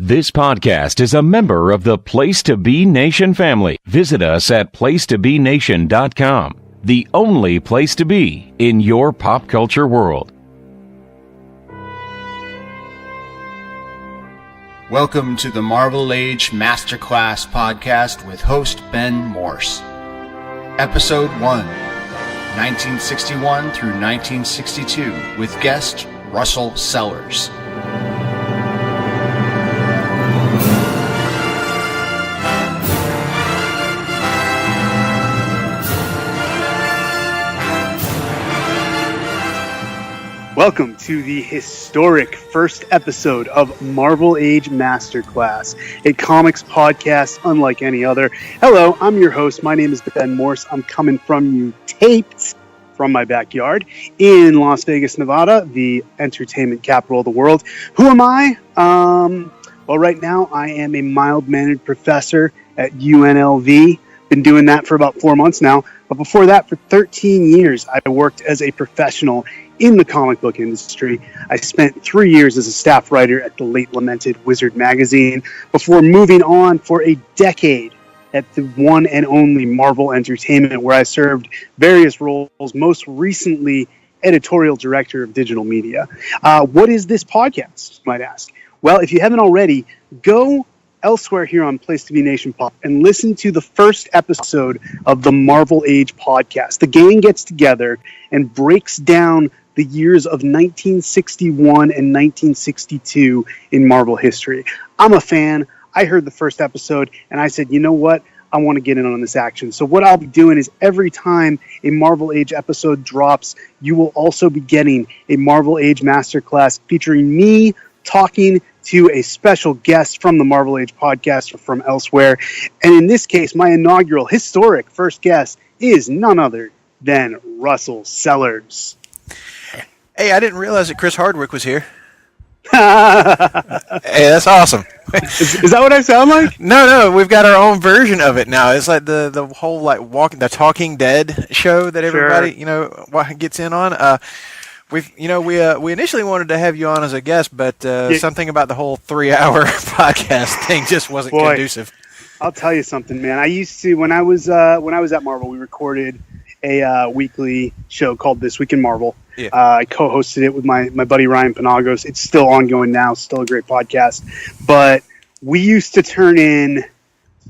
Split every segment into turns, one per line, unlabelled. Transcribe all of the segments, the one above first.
This podcast is a member of the Place to Be Nation family. Visit us at placetobenation.com, the only place to be in your pop culture world.
Welcome to the Marvel Age Masterclass podcast with host Ben Morse. Episode 1, 1961 through 1962, with guest Russell Sellers.
Welcome to the historic first episode of Marvel Age Masterclass, a comics podcast unlike any other. Hello, I'm your host. My name is Ben Morse. I'm coming from you taped from my backyard in Las Vegas, Nevada, the entertainment capital of the world. Who am I? Well, right now I am a mild-mannered professor at UNLV. Been doing that for about 4 months now. But before that, for 13 years, I worked as a professional in the comic book industry. I spent 3 years as a staff writer at the late lamented Wizard magazine before moving on for a decade at the one and only Marvel Entertainment, where I served various roles, most recently editorial director of digital media. What is this podcast, you might ask? Well, if you haven't already, go elsewhere here on Place to Be Nation Pop and listen to the first episode of the Marvel Age podcast. The gang gets together and breaks down the years of 1961 and 1962 in Marvel history. I'm a fan. I heard the first episode and I said, you know what? I want to get in on this action. So what I'll be doing is every time a Marvel Age episode drops, you will also be getting a Marvel Age Masterclass featuring me talking to a special guest from the Marvel Age podcast or from elsewhere. And in this case, my inaugural historic first guest is none other than Russell Sellers.
Hey, I didn't realize that Chris Hardwick was here. Hey, that's awesome.
Is that what I sound like?
No, we've got our own version of it now. It's like the whole the Talking Dead show that everybody gets in on. We initially wanted to have you on as a guest, but something about the whole 3-hour podcast thing just wasn't conducive.
I'll tell you something, man. I used to when I was at Marvel, we recorded a weekly show called This Week in Marvel. Yeah. I co-hosted it with my buddy Ryan Panagos. It's still ongoing now, still a great podcast. But we used to turn in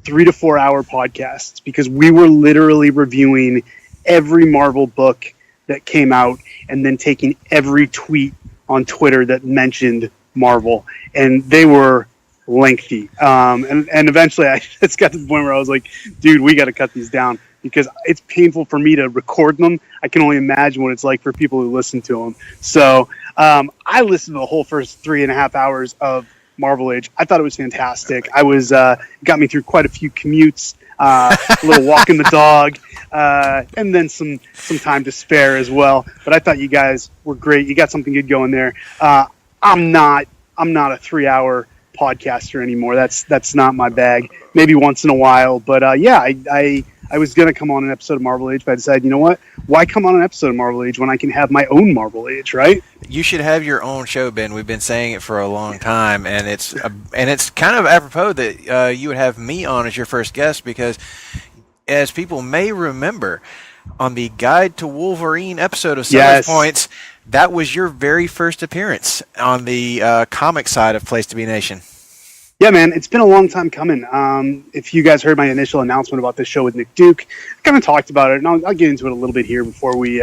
3 to 4 hour podcasts because we were literally reviewing every Marvel book that came out and then taking every tweet on Twitter that mentioned Marvel. And they were lengthy. And eventually I just got to the point where I was like, dude, we got to cut these down, because it's painful for me to record them. I can only imagine what it's like for people who listen to them. So I listened to the whole first 3.5 hours of Marvel Age. I thought it was fantastic. I was got me through quite a few commutes, a little walking the dog, and then some time to spare as well. But I thought you guys were great. You got something good going there. I'm not a 3-hour podcaster anymore. That's not my bag. Maybe once in a while, but I was going to come on an episode of Marvel Age, but I decided, you know what? Why come on an episode of Marvel Age when I can have my own Marvel Age, right?
You should have your own show, Ben. We've been saying it for a long time, and it's kind of apropos that you would have me on as your first guest, because as people may remember, on the Guide to Wolverine episode of Sellers Points, that was your very first appearance on the comic side of Place to Be Nation.
Yeah, man, it's been a long time coming. If you guys heard my initial announcement about this show with Nick Duke, I kind of talked about it, and I'll get into it a little bit here before we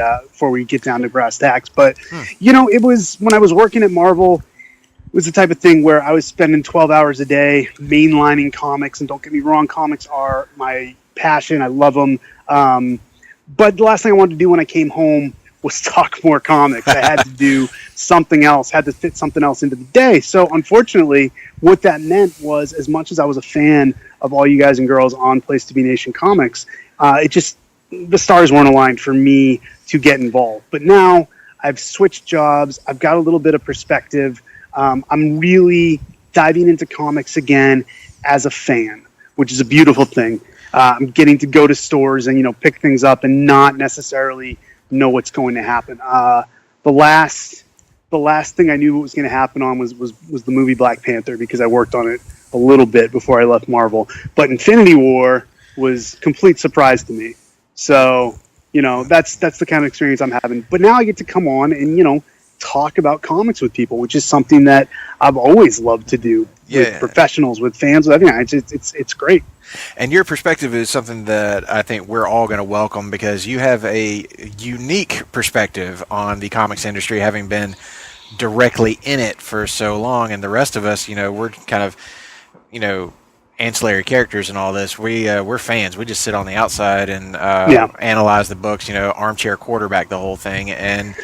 get down to brass tacks. But it was when I was working at Marvel, it was the type of thing where I was spending 12 hours a day mainlining comics. And don't get me wrong, comics are my passion. I love them. But the last thing I wanted to do when I came home was talk more comics. I had to do something else, had to fit something else into the day. So unfortunately, what that meant was, as much as I was a fan of all you guys and girls on Place to Be Nation Comics, the stars weren't aligned for me to get involved. But now I've switched jobs. I've got a little bit of perspective. I'm really diving into comics again as a fan, which is a beautiful thing. I'm getting to go to stores and, pick things up and not necessarily know what's going to happen. The last the last thing I knew what was going to happen on was the movie Black Panther, because I worked on it a little bit before I left Marvel. But Infinity War was complete surprise to me. So, that's the kind of experience I'm having. But now I get to come on and, talk about comics with people, which is something that I've always loved to do with professionals, with fans, with everything. It's great.
And your perspective is something that I think we're all going to welcome, because you have a unique perspective on the comics industry, having been directly in it for so long. And the rest of us, we're kind of, ancillary characters and all this. We're fans. We just sit on the outside and analyze the books, armchair quarterback the whole thing. And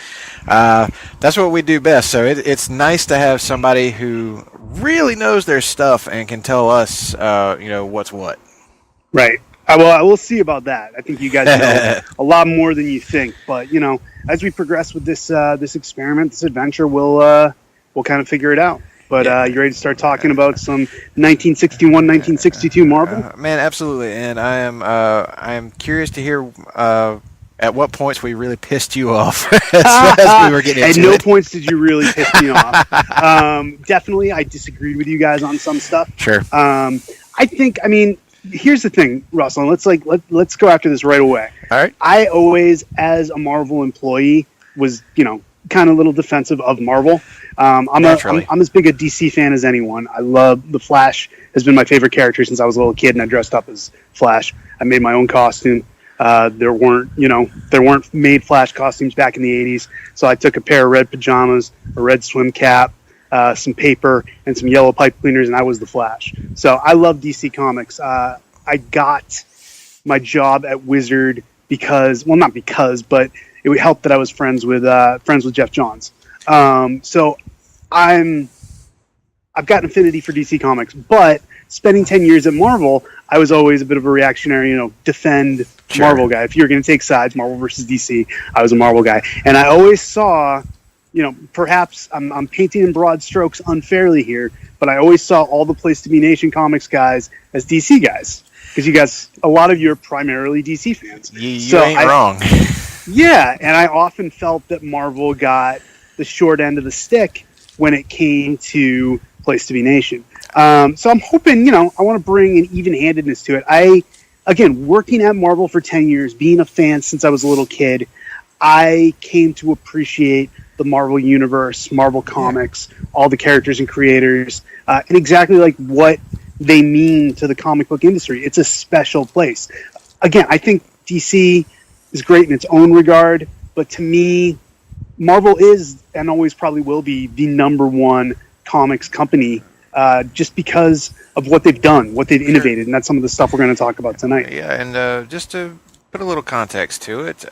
that's what we do best. So it's nice to have somebody who really knows their stuff and can tell us, what's what.
Right. I will see about that. I think you guys know a lot more than you think. But as we progress with this experiment, this adventure, we'll kind of figure it out. But you ready to start talking about some 1961, 1962 Marvel?
Man, absolutely. And I am curious to hear at what points we really pissed you off as we were getting into
At no
it.
points did you really piss me off. Definitely, I disagreed with you guys on some stuff.
Sure.
Here's the thing, Russell. Let's go after this right away.
All right.
I always, as a Marvel employee, was kind of a little defensive of Marvel. I'm as big a DC fan as anyone. I love the Flash. Has been my favorite character since I was a little kid, and I dressed up as Flash. I made my own costume. There weren't made Flash costumes back in the 80s, so I took a pair of red pajamas, a red swim cap, some paper, and some yellow pipe cleaners, and I was the Flash. So I love DC Comics. I got my job at Wizard but it helped that I was friends with Jeff Johns. So I've got an affinity for DC Comics, but spending 10 years at Marvel, I was always a bit of a reactionary, defend Marvel guy. If you're going to take sides, Marvel versus DC, I was a Marvel guy. And I always saw, perhaps I'm painting in broad strokes unfairly here, but I always saw all the Place to Be Nation Comics guys as DC guys. Because you guys, a lot of you are primarily DC fans.
You ain't wrong.
Yeah, and I often felt that Marvel got the short end of the stick when it came to Place to Be Nation. So I'm hoping, I want to bring an even-handedness to it. Again, working at Marvel for 10 years, being a fan since I was a little kid, I came to appreciate the Marvel Universe, Marvel Comics, all the characters and creators, and exactly like what they mean to the comic book industry. It's a special place. Again, I think DC is great in its own regard, but to me, Marvel is and always probably will be the number one comics company, just because of what they've done, what they've innovated, and that's some of the stuff we're going to talk about tonight.
Yeah, and just to put a little context to it,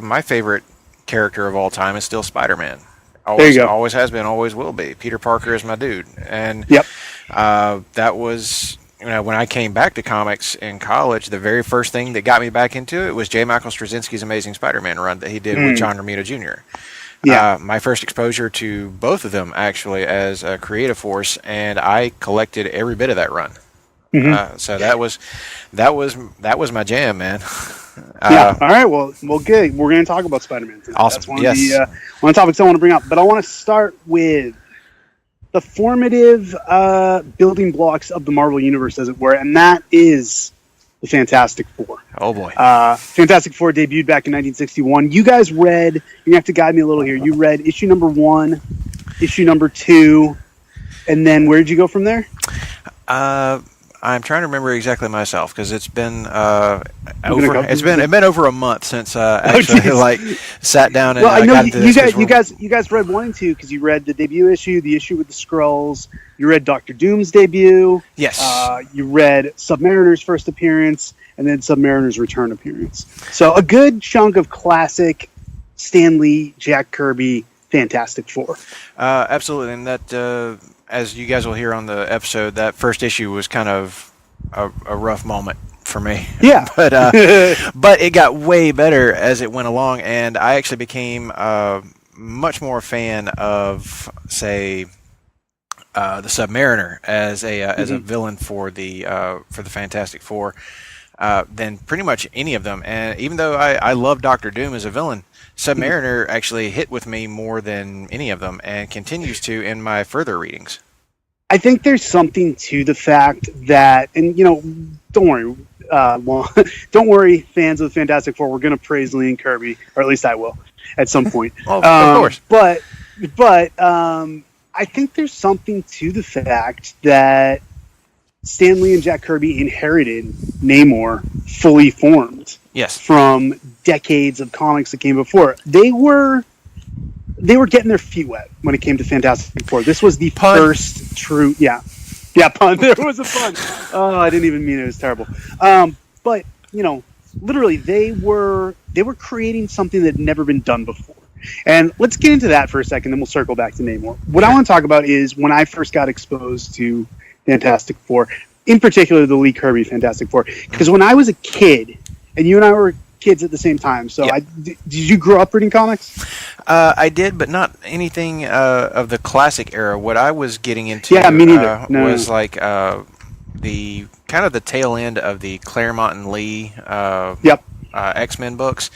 my favorite character of all time is still Spider-Man.
There you go.
Always has been, always will be. Peter Parker is my dude. And that was, when I came back to comics in college, the very first thing that got me back into it was J. Michael Straczynski's Amazing Spider-Man run that he did with John Romita Jr. My first exposure to both of them, actually, as a creative force, and I collected every bit of that run. So that was my jam, man.
All right. Well, good. We're going to talk about Spider-Man tonight.
Awesome.
That's one of the topics I want to bring up. But I want to start with the formative building blocks of the Marvel Universe, as it were, and that is the Fantastic Four.
Oh, boy.
Fantastic Four debuted back in 1961. You guys read, you're going to have to guide me a little here. You read issue number 1, issue number 2, and then where did you go from there?
I'm trying to remember exactly myself, because it's been over a month since actually sat down and
I know
got into this.
You guys read 1 and 2 because you read the debut issue, the issue with the Skrulls. You read Doctor Doom's debut.
Yes.
You read Submariner's first appearance, and then Submariner's return appearance. So a good chunk of classic Stan Lee, Jack Kirby, Fantastic Four.
Absolutely, and that. As you guys will hear on the episode, that first issue was kind of a rough moment for me.
Yeah.
but it got way better as it went along, and I actually became much more a fan of, say, the Submariner as a villain for the Fantastic Four. than pretty much any of them. And even though I love Doctor Doom as a villain, Submariner actually hit with me more than any of them, and continues to in my further readings.
I think there's something to the fact that, and don't worry, don't worry, fans of the Fantastic Four. We're going to praise Lee and Kirby, or at least I will, at some point.
Well, of course.
But I think there's something to the fact that Stan Lee and Jack Kirby inherited Namor fully formed.
Yes.
From decades of comics that came before. They were getting their feet wet when it came to Fantastic Four. This was the first true, pun. There was a pun. Oh, I didn't even mean it. It was terrible. But literally, they were creating something that had never been done before. And let's get into that for a second, then we'll circle back to Namor. What I want to talk about is when I first got exposed to Fantastic Four, in particular the Lee Kirby Fantastic Four, because when I was a kid, and you and I were kids at the same time, so
yep.
did you grow up reading comics?
I did, but not anything of the classic era. What I was getting into
me neither.
Was like the kind of the tail end of the Claremont and Lee X-Men books.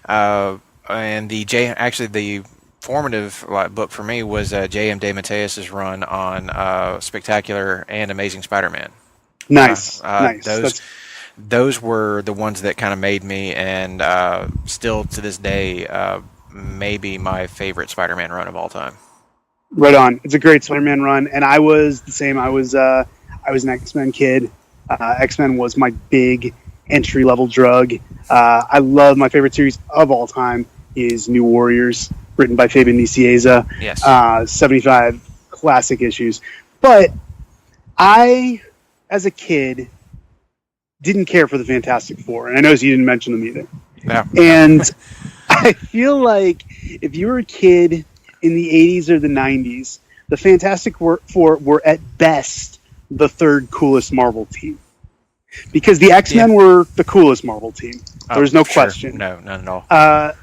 And the formative book for me was J.M. DeMatteis's run on Spectacular and Amazing Spider-Man.
Nice.
Those were the ones that kind of made me, and still to this day, maybe my favorite Spider-Man run of all time.
Right on. It's a great Spider-Man run, and I was the same. I was an X-Men kid. X-Men was my big entry-level drug. I love my favorite series of all time is New Warriors, written by Fabian Nicieza.
Yes.
75 classic issues. But I, as a kid, didn't care for the Fantastic Four, and I noticed you didn't mention them either.
No.
And I feel like if you were a kid in the 80s or the 90s, the Fantastic Four were at best the third coolest Marvel team. Because the X-Men were the coolest Marvel team. There's no question.
No, none at all.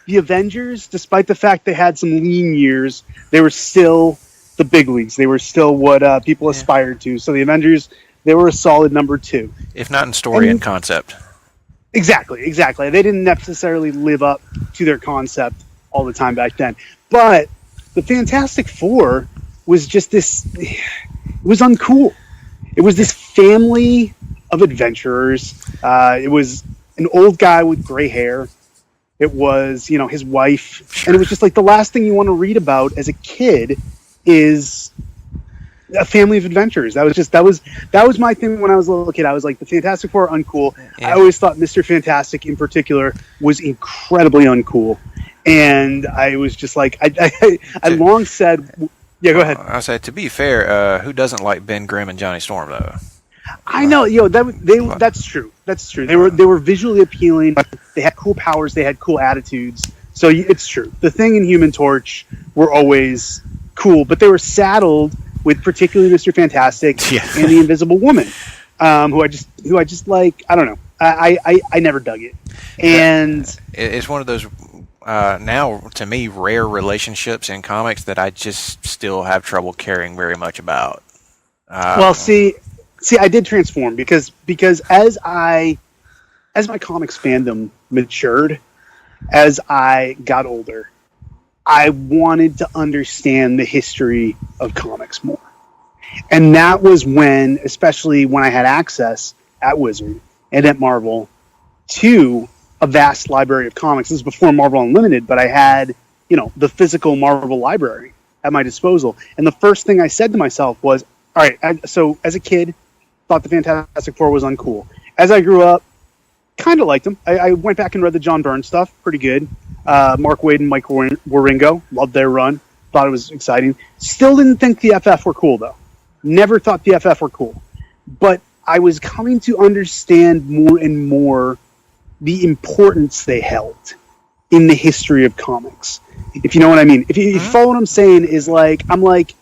The Avengers, despite the fact they had some lean years, they were still the big leagues. They were still what people aspired to. So the Avengers, they were a solid number 2.
If not in story and concept.
Exactly. They didn't necessarily live up to their concept all the time back then. But the Fantastic Four was just this... It was uncool. It was this family of adventurers. It was an old guy with gray hair. It was, his wife. Sure. And it was just like the last thing you want to read about as a kid is a family of adventurers. That was my thing when I was a little kid. I was like, the Fantastic Four are uncool. Yeah. I always thought Mr. Fantastic in particular was incredibly uncool. And I was just like, I long said, yeah, go ahead.
I say, to be fair, who doesn't like Ben Grimm and Johnny Storm though?
I know, that's true. That's true. They were visually appealing. They had cool powers. They had cool attitudes. So it's true. The Thing and Human Torch were always cool, but they were saddled with particularly Mr. Fantastic and the Invisible Woman, who I just like. I don't know. I never dug it, and
it's one of those now to me rare relationships in comics that I just still have trouble caring very much about.
Well, see, I did transform because as my comics fandom matured, as I got older, I wanted to understand the history of comics more. And that was when, especially when I had access at Wizard and at Marvel to a vast library of comics. This is before Marvel Unlimited, but I had, the physical Marvel library at my disposal. And the first thing I said to myself was, all right, so as a kid, thought the Fantastic Four was uncool. As I grew up, kind of liked them. I went back and read the John Byrne stuff. Pretty good. Mark Waid and Mike Wieringo. Loved their run. Thought it was exciting. Still didn't think the FF were cool, though. Never thought the FF were cool. But I was coming to understand more and more the importance they held in the history of comics. If you know what I mean. If you follow what I'm saying, I'm like,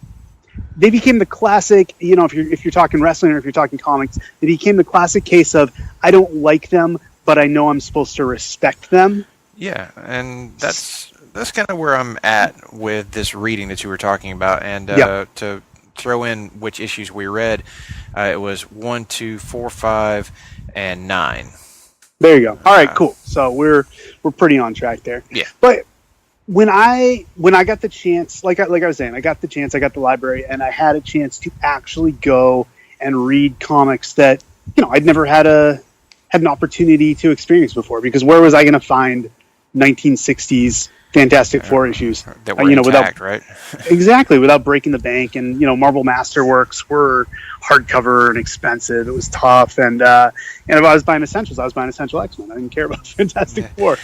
they became the classic, if you're talking wrestling or if you're talking comics, they became the classic case of, I don't like them, but I know I'm supposed to respect them.
Yeah, and that's kind of where I'm at with this reading that you were talking about. And to throw in which issues we read, it was 1, 2, 4, 5, and 9.
There you go. All right, cool. So we're pretty on track there.
Yeah.
But when I got the chance, like I was saying, I got the library, and I had a chance to actually go and read comics that I'd never had an opportunity to experience before. Because where was I going to find 1960s Fantastic Four issues
that were intact, right?
Exactly, without breaking the bank. And Marvel Masterworks were hardcover and expensive. It was tough, and if I was buying essentials, I was buying Essential X-Men. I didn't care about Fantastic Four.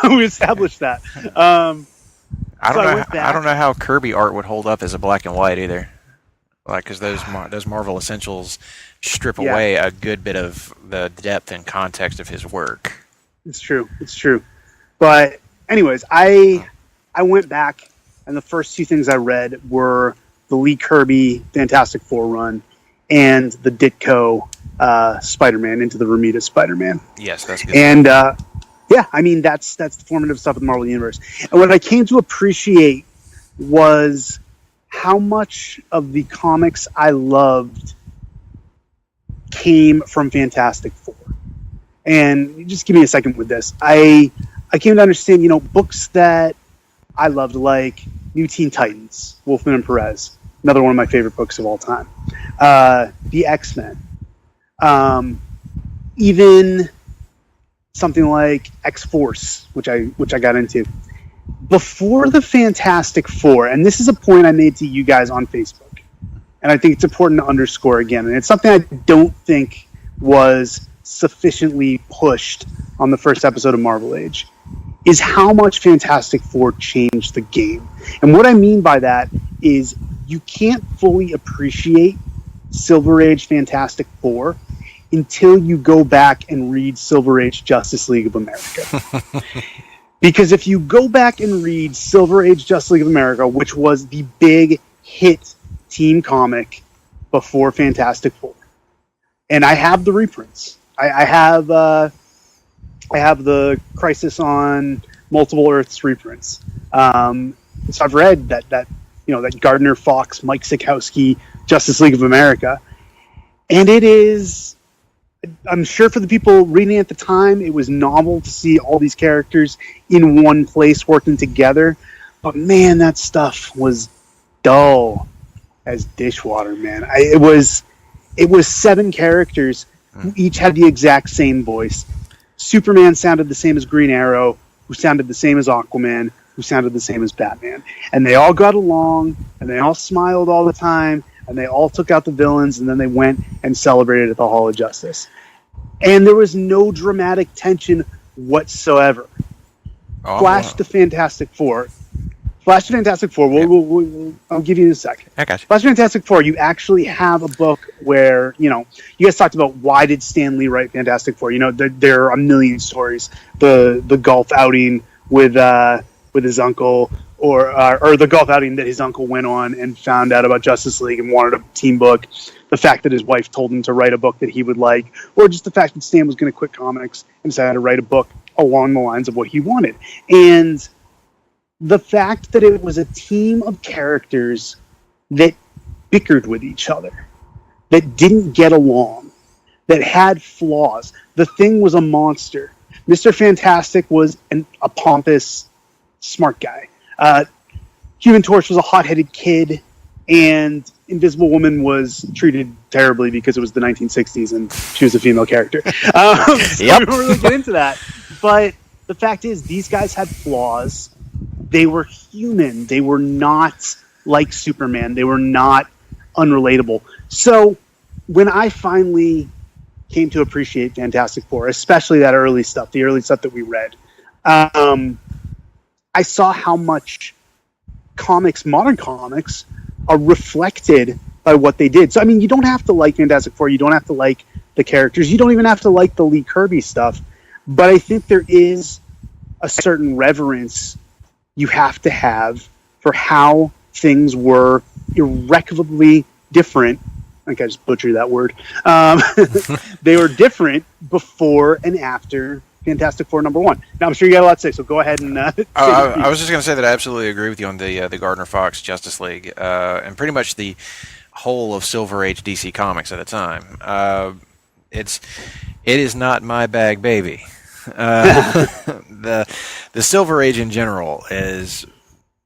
We established that.
I don't know how Kirby art would hold up as a black and white either. Like, because those Marvel Essentials strip away a good bit of the depth and context of his work.
It's true. But anyways, I went back, and the first two things I read were the Lee Kirby Fantastic Four run and the Ditko Spider-Man Into the Ramita Spider-Man.
Yes, that's good.
And that's the formative stuff of the Marvel Universe. And what I came to appreciate was how much of the comics I loved came from Fantastic Four. And just give me a second with this. I came to understand, books that I loved, like New Teen Titans, Wolfman and Perez, another one of my favorite books of all time. The X-Men. Even something like X-Force, which I got into. Before the Fantastic Four, and this is a point I made to you guys on Facebook, and I think it's important to underscore again, and it's something I don't think was sufficiently pushed on the first episode of Marvel Age, is how much Fantastic Four changed the game. And what I mean by that is you can't fully appreciate Silver Age Fantastic Four until you go back and read Silver Age Justice League of America. Because if you go back and read Silver Age Justice League of America, which was the big hit team comic before Fantastic Four, and I have the reprints. I have the Crisis on Multiple Earths reprints. So I've read that Gardner Fox, Mike Sikowski, Justice League of America, and it is. I'm sure for the people reading at the time, it was novel to see all these characters in one place working together. But man, that stuff was dull as dishwater, man. It was 7 characters who each had the exact same voice. Superman sounded the same as Green Arrow, who sounded the same as Aquaman, who sounded the same as Batman. And they all got along, and they all smiled all the time, and they all took out the villains, and then they went and celebrated at the Hall of Justice. And there was no dramatic tension whatsoever. Flash the Fantastic Four. I'll give you a second.
I got you.
Flash Fantastic Four, you actually have a book where, you guys talked about why did Stan Lee write Fantastic Four. There are a million stories. The golf outing with his uncle, or the golf outing that his uncle went on and found out about Justice League and wanted a team book, the fact that his wife told him to write a book that he would like, or just the fact that Stan was going to quit comics and decided to write a book along the lines of what he wanted. And the fact that it was a team of characters that bickered with each other, that didn't get along, that had flaws. The Thing was a monster. Mr. Fantastic was a pompous, smart guy. Human Torch was a hot-headed kid, and Invisible Woman was treated terribly because it was the 1960s and she was a female character. So we don't really get into that. But the fact is, these guys had flaws. They were human. They were not like Superman. They were not unrelatable. So when I finally came to appreciate Fantastic Four, especially that early stuff, the early stuff that we read, I saw how much modern comics, are reflected by what they did. So, I mean, you don't have to like Fantastic Four. You don't have to like the characters. You don't even have to like the Lee Kirby stuff. But I think there is a certain reverence you have to have for how things were irrecoverably different. I think I just butchered that word. They were different before and after Fantastic Four #1. Now, I'm sure you got a lot to say, so go ahead and...
I was just going to say that I absolutely agree with you on the Gardner Fox Justice League, and pretty much the whole of Silver Age DC Comics at the time. it is not my bag, baby. The Silver Age in general is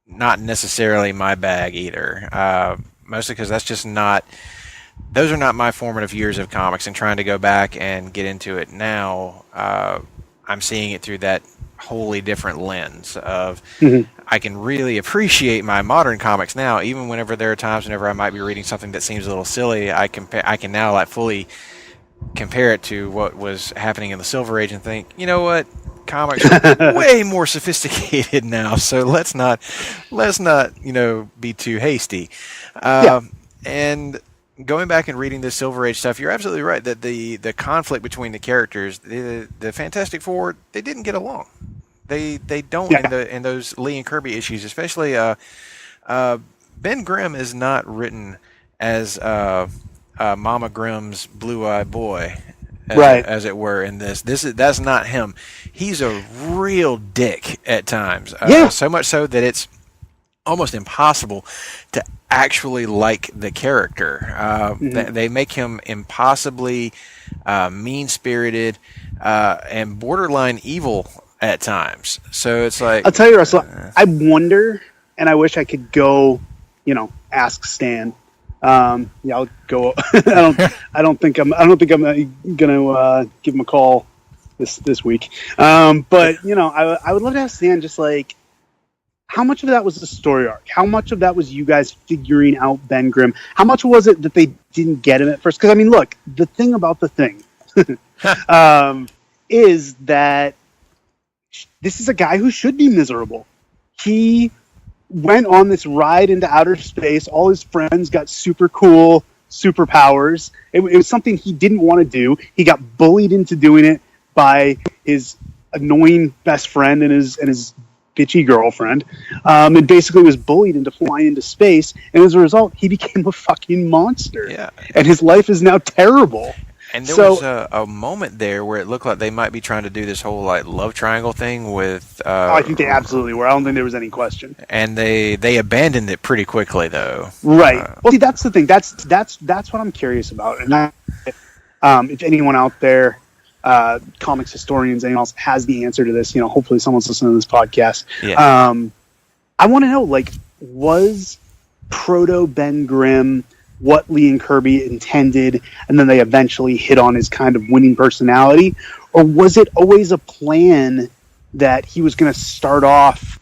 not necessarily my bag either. Mostly because those are not my formative years of comics, and trying to go back and get into it now, I'm seeing it through that wholly different lens of I can really appreciate my modern comics now, even whenever there are times whenever I might be reading something that seems a little silly. I can now like fully compare it to what was happening in the Silver Age and think, you know what, comics are way more sophisticated now, so let's not be too hasty. And going back and reading this Silver Age stuff, you're absolutely right that the conflict between the characters, the Fantastic Four, they didn't get along. They don't in those Lee and Kirby issues, especially. Ben Grimm is not written as Mama Grimm's blue-eyed boy, as it were. In that's not him. He's a real dick at times. So much so that it's almost impossible to actually like the character. They make him impossibly mean-spirited and borderline evil at times. So it's like,
I'll tell you, Russell, I wonder, and I wish I could go, ask Stan. I'll go. I don't think I'm gonna give him a call this week. But I would love to ask Stan just like, how much of that was the story arc? How much of that was you guys figuring out Ben Grimm? How much was it that they didn't get him at first? Because, look, the thing about the thing is that this is a guy who should be miserable. He went on this ride into outer space. All his friends got super cool superpowers. It was something he didn't want to do. He got bullied into doing it by his annoying best friend and his bitchy girlfriend, and basically was bullied into flying into space, and as a result he became a fucking monster, and his life is now terrible.
And there was a moment there where it looked like they might be trying to do this whole like love triangle thing with
I think they absolutely were. I don't think there was any question, and
they abandoned it pretty quickly though.
Right. Well, see, that's the thing. That's what I'm curious about, and if anyone out there, comics historians, anyone else has the answer to this, hopefully someone's listening to this podcast. I want to know, like, was proto Ben Grimm what Lee and Kirby intended, and then they eventually hit on his kind of winning personality, or was it always a plan that he was going to start off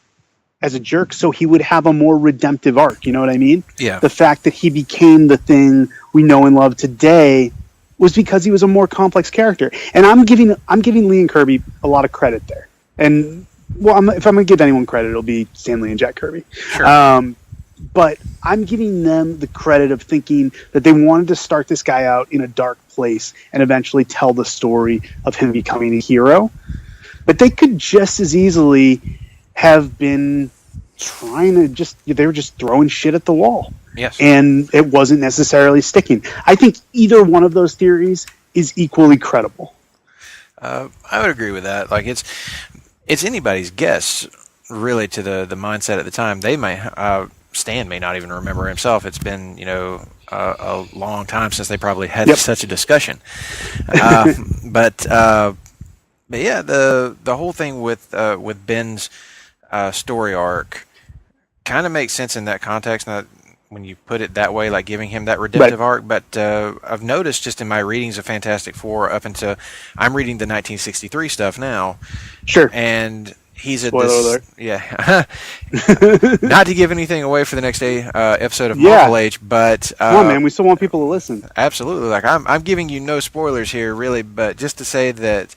as a jerk so he would have a more redemptive arc? You know what I mean?
Yeah.
The fact that he became the thing we know and love today was because he was a more complex character. And I'm giving Lee and Kirby a lot of credit there. And if I'm going to give anyone credit, it'll be Stan Lee and Jack Kirby.
Sure.
But I'm giving them the credit of thinking that they wanted to start this guy out in a dark place and eventually tell the story of him becoming a hero. But they could just as easily have been they were just throwing shit at the wall.
Yes.
And it wasn't necessarily sticking. I think either one of those theories is equally credible.
I would agree with that. Like, it's anybody's guess, really, to the mindset at the time. They may Stan may not even remember himself. It's been a long time since they probably had such a discussion. But yeah, the whole thing with Ben's story arc kind of makes sense in that context. Now, when you put it that way, like giving him that redemptive arc. But I've noticed just in my readings of Fantastic Four up until I'm reading the 1963 stuff now.
Sure.
And he's at
Spoiler alert.
Yeah. Not to give anything away for the next episode of Marvel Age, but
come on, man, we still want people to listen.
Absolutely. Like I'm giving you no spoilers here, really, but just to say that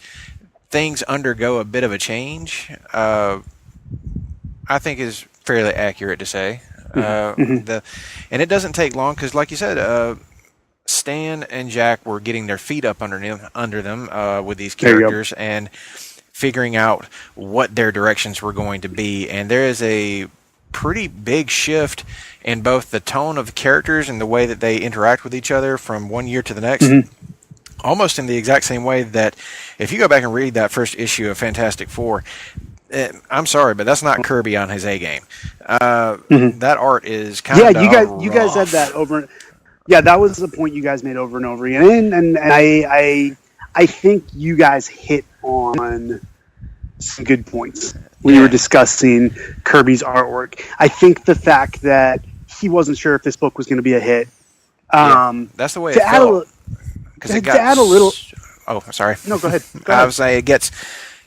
things undergo a bit of a change, I think is fairly accurate to say. And it doesn't take long because, like you said, Stan and Jack were getting their feet up under them with these characters and figuring out what their directions were going to be. And there is a pretty big shift in both the tone of the characters and the way that they interact with each other from one year to the next. Almost in the exact same way that if you go back and read that first issue of Fantastic Four, I'm sorry, but that's not Kirby on his A game. That art is kind of
you guys said that over. Yeah, that was the point you guys made over and over again, and I think you guys hit on some good points when you were discussing Kirby's artwork. I think the fact that he wasn't sure if this book was going to be a hit.
That's the way it felt.
To add a little.
Oh, sorry.
No, go ahead.
I would say it gets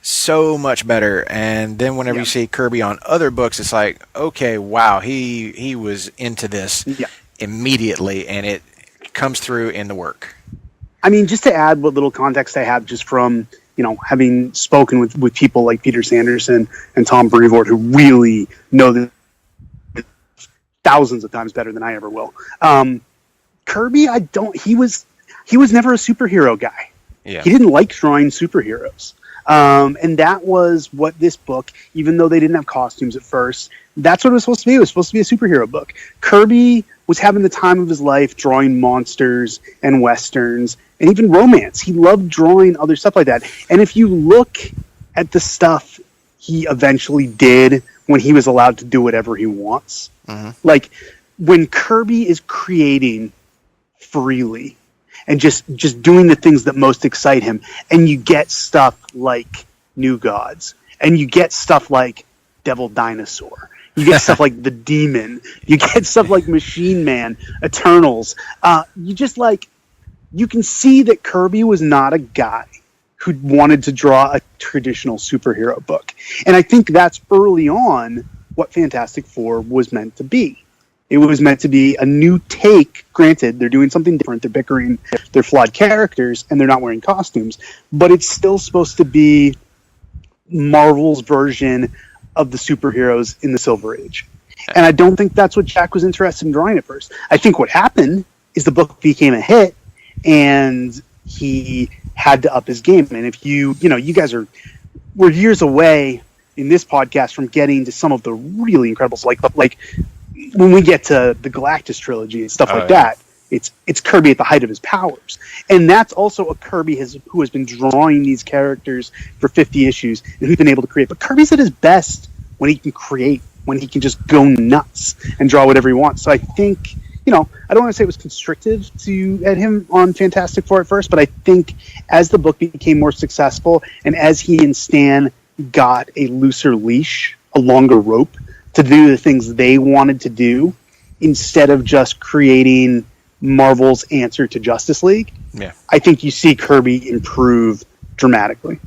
so much better, and then whenever you see Kirby on other books, it's like, okay, wow, he was into this immediately, and it comes through in the work.
I mean, just to add what little context I have just from, having spoken with people like Peter Sanderson and Tom Brevoort, who really know the thousands of times better than I ever will. Kirby, he was never a superhero guy.
Yeah.
He didn't like drawing superheroes. And that was what this book, even though they didn't have costumes at first, that's what it was supposed to be. It was supposed to be a superhero book. Kirby was having the time of his life drawing monsters and westerns and even romance. He loved drawing other stuff like that. And if you look at the stuff he eventually did when he was allowed to do whatever he wants, like when Kirby is creating freely and just doing the things that most excite him, and you get stuff like New Gods, and you get stuff like Devil Dinosaur, you get stuff like The Demon, you get stuff like Machine Man, Eternals, you can see that Kirby was not a guy who wanted to draw a traditional superhero book. And I think that's early on what Fantastic Four was meant to be. It was meant to be a new take. Granted, they're doing something different. They're bickering. They're flawed characters, and they're not wearing costumes. But it's still supposed to be Marvel's version of the superheroes in the Silver Age. And I don't think that's what Jack was interested in drawing at first. I think what happened is the book became a hit, and he had to up his game. And if you guys we're years away in this podcast from getting to some of the really incredible, like when we get to the Galactus trilogy and stuff that, it's Kirby at the height of his powers. And that's also a Kirby who has been drawing these characters for 50 issues and who's been able to create. But Kirby's at his best when he can create, when he can just go nuts and draw whatever he wants. So I think, I don't want to say it was constrictive at him on Fantastic Four at first, but I think as the book became more successful and as he and Stan got a looser leash, a longer rope, to do the things they wanted to do instead of just creating Marvel's answer to Justice League. Yeah, I think you see Kirby improve dramatically.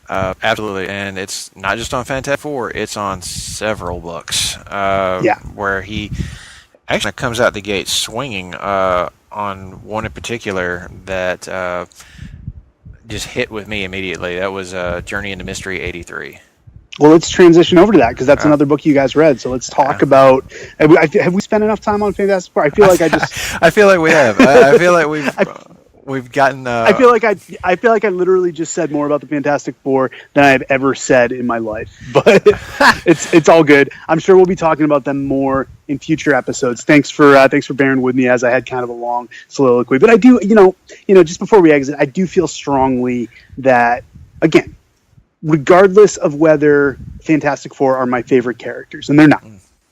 Absolutely, and it's not just on Fantastic Four; it's on several books. Where he actually comes out the gate swinging on one in particular that just hit with me immediately. That was Journey into Mystery '83.
Well, let's transition over to that because that's another book you guys read. So let's talk about. Have we spent enough time on Fantastic Four? I feel like
I feel like we have. I feel like we've gotten.
I feel like I literally just said more about the Fantastic Four than I've ever said in my life. But it's all good. I'm sure we'll be talking about them more in future episodes. Thanks for bearing with me as I had kind of a long soliloquy. But I do, just before we exit, I do feel strongly that again, regardless of whether Fantastic Four are my favorite characters, and they're not.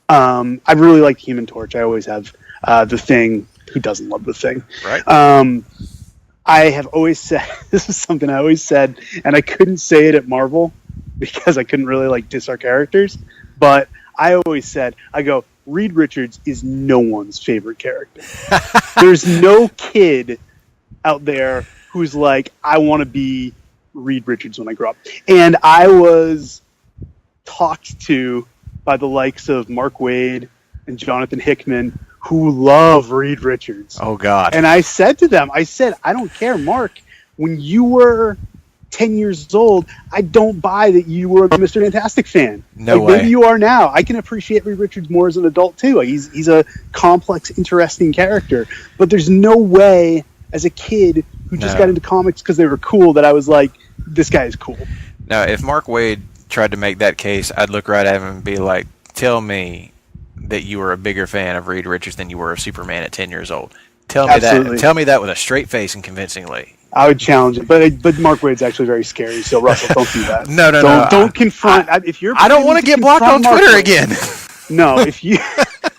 I really like Human Torch. I always have. The Thing. Who doesn't love the Thing?
Right.
I have always said, this is something I always said, and I couldn't say it at Marvel because I couldn't really diss our characters, but I always said, Reed Richards is no one's favorite character. There's no kid out there who's like, I want to be Reed Richards when I grow up. And I was talked to by the likes of Mark Waid and Jonathan Hickman, who love Reed Richards.
Oh, God.
And I said to them, I don't care, Mark, when you were 10 years old, I don't buy that you were a Mr. Fantastic fan.
No way.
Maybe you are now. I can appreciate Reed Richards more as an adult, too. He's a complex, interesting character. But there's no way, as a kid who just got into comics because they were cool, that I was like, this guy is cool.
Now, if Mark Waid tried to make that case, I'd look right at him and be like, tell me that you were a bigger fan of Reed Richards than you were of Superman at 10 years old. Tell me that. Tell me that with a straight face and convincingly.
I would challenge it, but Mark Waid's actually very scary. So Russell, don't do that.
No.
Don't confront. If you're,
I don't want to get blocked on Twitter again.
No, if you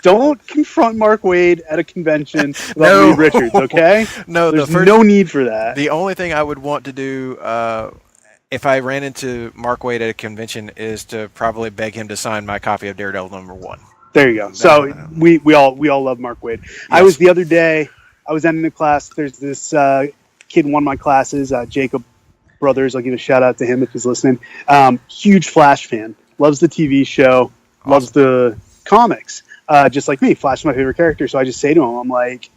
don't confront Mark Waid at a convention about Reed Richards, okay?
No,
there's no need for that.
The only thing I would want to do if I ran into Mark Waid at a convention is to probably beg him to sign my copy of Daredevil #1.
There you go. So we all love Mark Waid. Yes. I was the other day. I was ending the class. There's this kid in one of my classes, Jacob Brothers. I'll give a shout out to him if he's listening. Huge Flash fan. Loves the TV show. Awesome. Loves the comics. Just like me. Flash is my favorite character. So I just say to him, I'm like,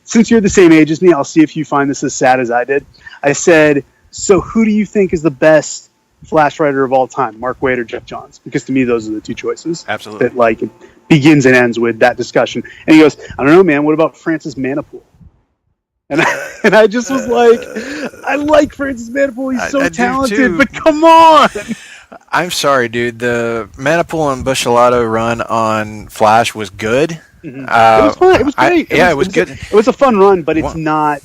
since you're the same age as me, I'll see if you find this as sad as I did. I said, so who do you think is the best Flash writer of all time, Mark Waid or Jeff Johns? Because to me, those are the two choices.
Absolutely.
That like it begins and ends with that discussion. And he goes, I don't know, man. What about Francis Manipool? And I just was like, I like Francis Manipool. He's so talented, but come on.
I'm sorry, dude. The Manipool and Buscelato run on Flash was good.
Mm-hmm. It was fun. It was great.
It was good.
It was a fun run, but it's not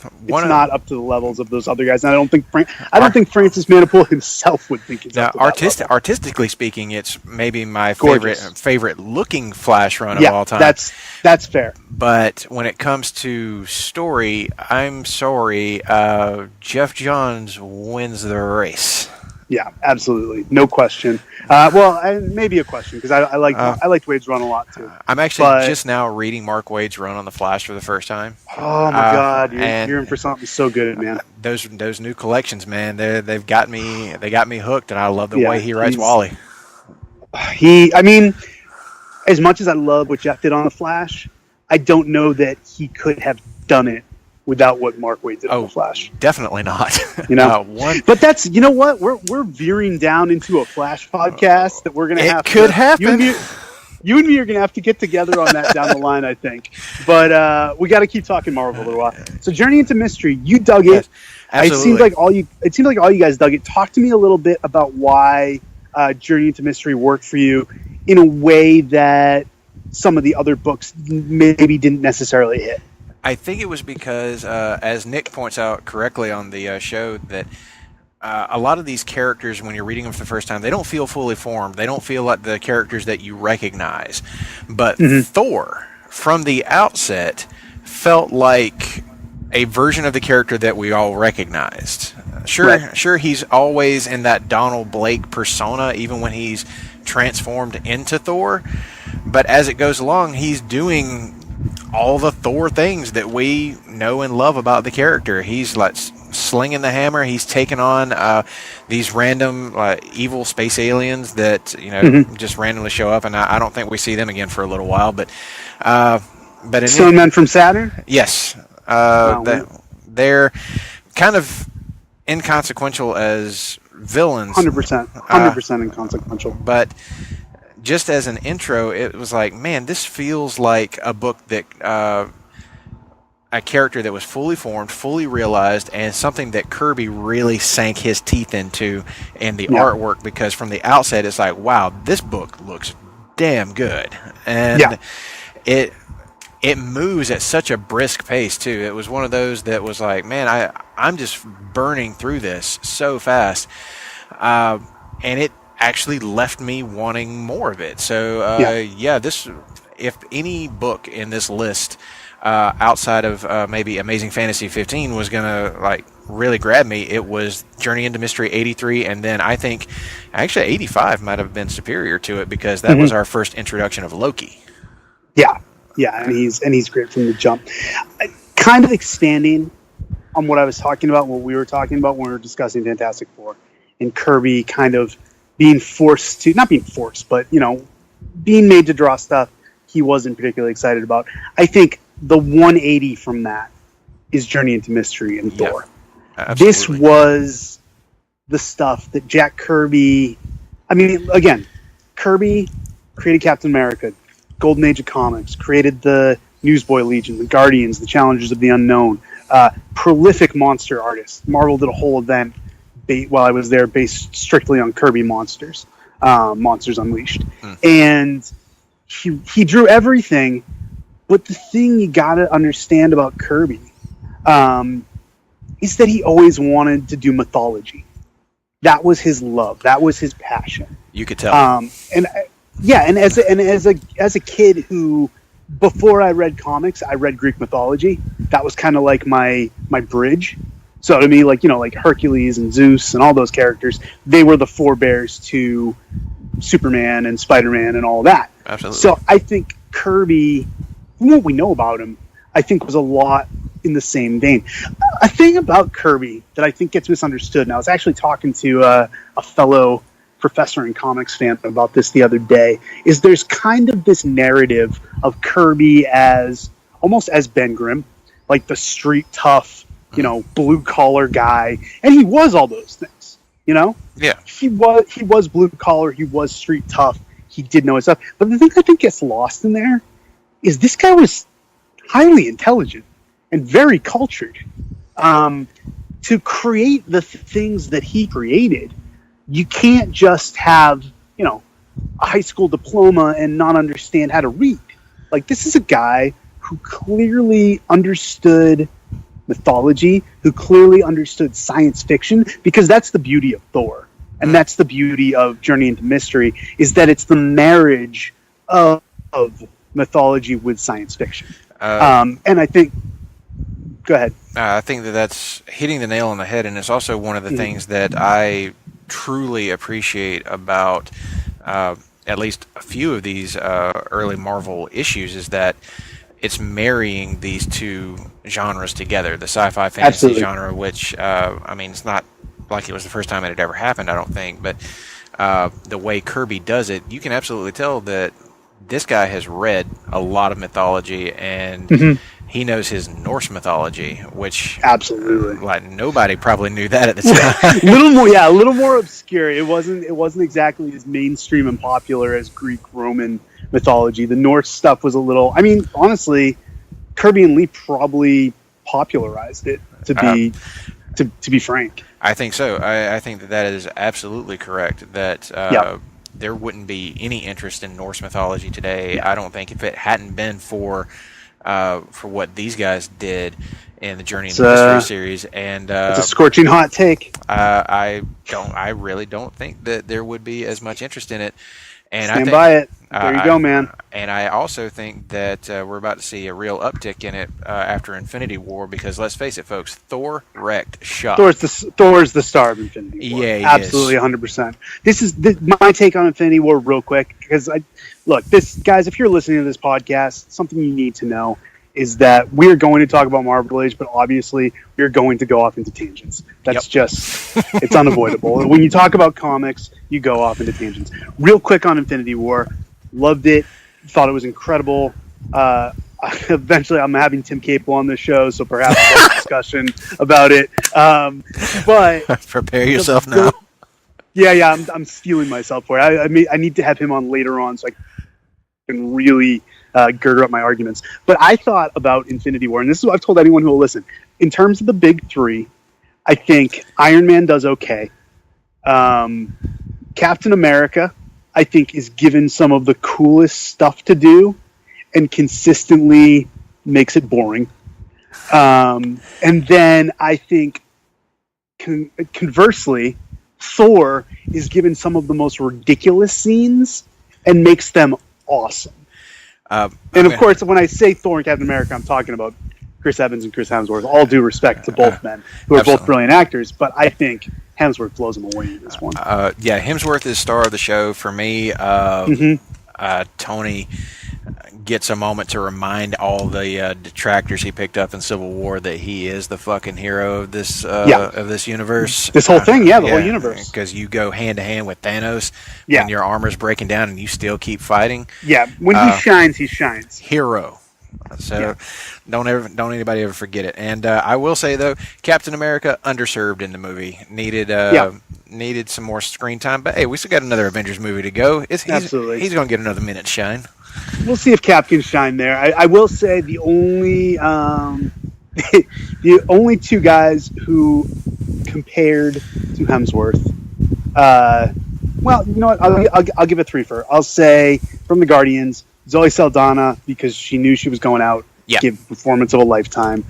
up to the levels of those other guys. And I don't think Francis Manipool himself would think it's up to that level.
Artistically speaking, it's maybe my favorite looking Flash run of all time.
That's fair.
But when it comes to story, I'm sorry, Jeff Johns wins the race.
Yeah, absolutely, no question. Maybe a question because I liked Waid's run a lot too.
I'm actually just now reading Mark Waid's run on the Flash for the first time.
Oh my God, you're in for something so good, man.
Those new collections, man, they got me hooked, and I love the way he writes Wally.
As much as I love what Jeff did on the Flash, I don't know that he could have done it without what Mark Waid did on the Flash.
Definitely not.
But that's, you know what? We're veering down into a Flash podcast that we're going to have to...
It could happen.
You and me are going to have to get together on that down the line, I think. But we got to keep talking Marvel a little while. So Journey into Mystery, you dug it.
Absolutely.
It seems like all you guys dug it. Talk to me a little bit about why Journey into Mystery worked for you in a way that some of the other books maybe didn't necessarily hit.
I think it was because, as Nick points out correctly on the show, that a lot of these characters, when you're reading them for the first time, they don't feel fully formed. They don't feel like the characters that you recognize. But Thor, from the outset, felt like a version of the character that we all recognized. Sure, he's always in that Donald Blake persona, even when he's transformed into Thor. But as it goes along, he's doing all the Thor things that we know and love about the character. He's like slinging the hammer. He's taking on these random evil space aliens that just randomly show up, and I don't think we see them again for a little while. But
Stone Men from Saturn.
Yes, they're kind of inconsequential as villains.
100% inconsequential.
But just as an intro, it was like, man, this feels like a book that a character that was fully formed, fully realized, and something that Kirby really sank his teeth into in the artwork, because from the outset, it's like, wow, this book looks damn good. And it moves at such a brisk pace, too. It was one of those that was like, man, I'm just burning through this so fast. And it actually left me wanting more of it. So this, if any book in this list outside of maybe Amazing Fantasy 15 was gonna really grab me, it was Journey into Mystery 83, and then I think actually 85 might have been superior to it, because that was our first introduction of Loki.
And he's great from the jump. Kind of expanding on what I was talking about, what we were talking about when we were discussing Fantastic Four, and Kirby kind of being forced to, not being forced, but, being made to draw stuff he wasn't particularly excited about. I think the 180 from that is Journey into Mystery and Thor.
Absolutely.
This was the stuff that Jack Kirby, again, Kirby created Captain America, Golden Age of Comics, created the Newsboy Legion, the Guardians, the Challengers of the Unknown, prolific monster artist. Marvel did a whole event while I was there based strictly on Kirby monsters, Monsters Unleashed. And he drew everything, but the thing you gotta understand about Kirby is that he always wanted to do mythology. That was his love. That was his passion.
You could tell.
Yeah, and as a kid who, before I read comics, I read Greek mythology. That was kind of like my bridge. So to me, like Hercules and Zeus and all those characters, they were the forebears to Superman and Spider-Man and all that.
Absolutely.
So I think Kirby, from what we know about him, I think was a lot in the same vein. A thing about Kirby that I think gets misunderstood, and I was actually talking to a fellow professor in comics fan about this the other day, is there's kind of this narrative of Kirby as almost as Ben Grimm, like the street tough, blue collar guy, and he was all those things,
Yeah.
He was blue collar, he was street tough, he did know his stuff. But the thing I think gets lost in there is this guy was highly intelligent and very cultured. To create the things that he created, you can't just have, a high school diploma and not understand how to read. Like, this is a guy who clearly understood mythology, who clearly understood science fiction, because that's the beauty of Thor. And that's the beauty of Journey into Mystery, is that it's the marriage of mythology with science fiction. And I think... Go ahead.
I think that's hitting the nail on the head, and it's also one of the things that I truly appreciate about at least a few of these early Marvel issues, is that it's marrying these two genres together, the sci-fi fantasy genre, which, it's not like it was the first time it had ever happened, I don't think, but the way Kirby does it, you can absolutely tell that this guy has read a lot of mythology, and he knows his Norse mythology, which
absolutely
like nobody probably knew that at the time.
a little more obscure. It wasn't exactly as mainstream and popular as Greek Roman mythology. The Norse stuff was a little. I mean, honestly, Kirby and Lee probably popularized it. To be frank,
I think so. I think that is absolutely correct. That there wouldn't be any interest in Norse mythology today. I don't think, if it hadn't been for what these guys did in the Journey into Mystery series, and
it's a scorching hot take.
I really don't think that there would be as much interest in it. And
Stand by it. There you go, man.
And I also think that we're about to see a real uptick in it after Infinity War, because let's face it, folks, Thor wrecked shop.
Thor's the star of Infinity War.
Yeah, he
absolutely, 100%. This is my take on Infinity War, real quick, because guys, if you're listening to this podcast, something you need to know is that we're going to talk about Marvel Age, but obviously we're going to go off into tangents. That's just, it's unavoidable. When you talk about comics, you go off into tangents. Real quick on Infinity War, loved it, thought it was incredible. Eventually I'm having Tim Capel on the show, so perhaps we'll have a discussion about it. But
prepare yourself now.
Yeah, I'm stealing myself for it. I need to have him on later on so I can really girder up my arguments. But I thought about Infinity War, and this is what I've told anyone who will listen. In terms of the big three, I think Iron Man does okay. Captain America, I think, is given some of the coolest stuff to do and consistently makes it boring. And then I think, conversely, Thor is given some of the most ridiculous scenes and makes them awesome. And of course, when I say Thor and Captain America, I'm talking about Chris Evans and Chris Hemsworth. All due respect to both men, who are both brilliant actors, but I think Hemsworth blows them away in this one.
Hemsworth is star of the show for me. Tony gets a moment to remind all the detractors he picked up in Civil War that he is the fucking hero of this universe.
This whole thing, the whole universe.
Because you go hand to hand with Thanos when your armor's breaking down and you still keep fighting.
Yeah, when he shines, he shines.
Hero. So don't anybody ever forget it. And I will say, though, Captain America underserved in the movie. Needed some more screen time. But hey, we still got another Avengers movie to go.
Absolutely.
He's going to get another minute shine.
We'll see if Cap can shine there. I will say the only the only two guys who compared to Hemsworth. Well, you know what? I'll give a threefer. I'll say from the Guardians, Zoe Saldana, because she knew she was going out. Give performance of a lifetime.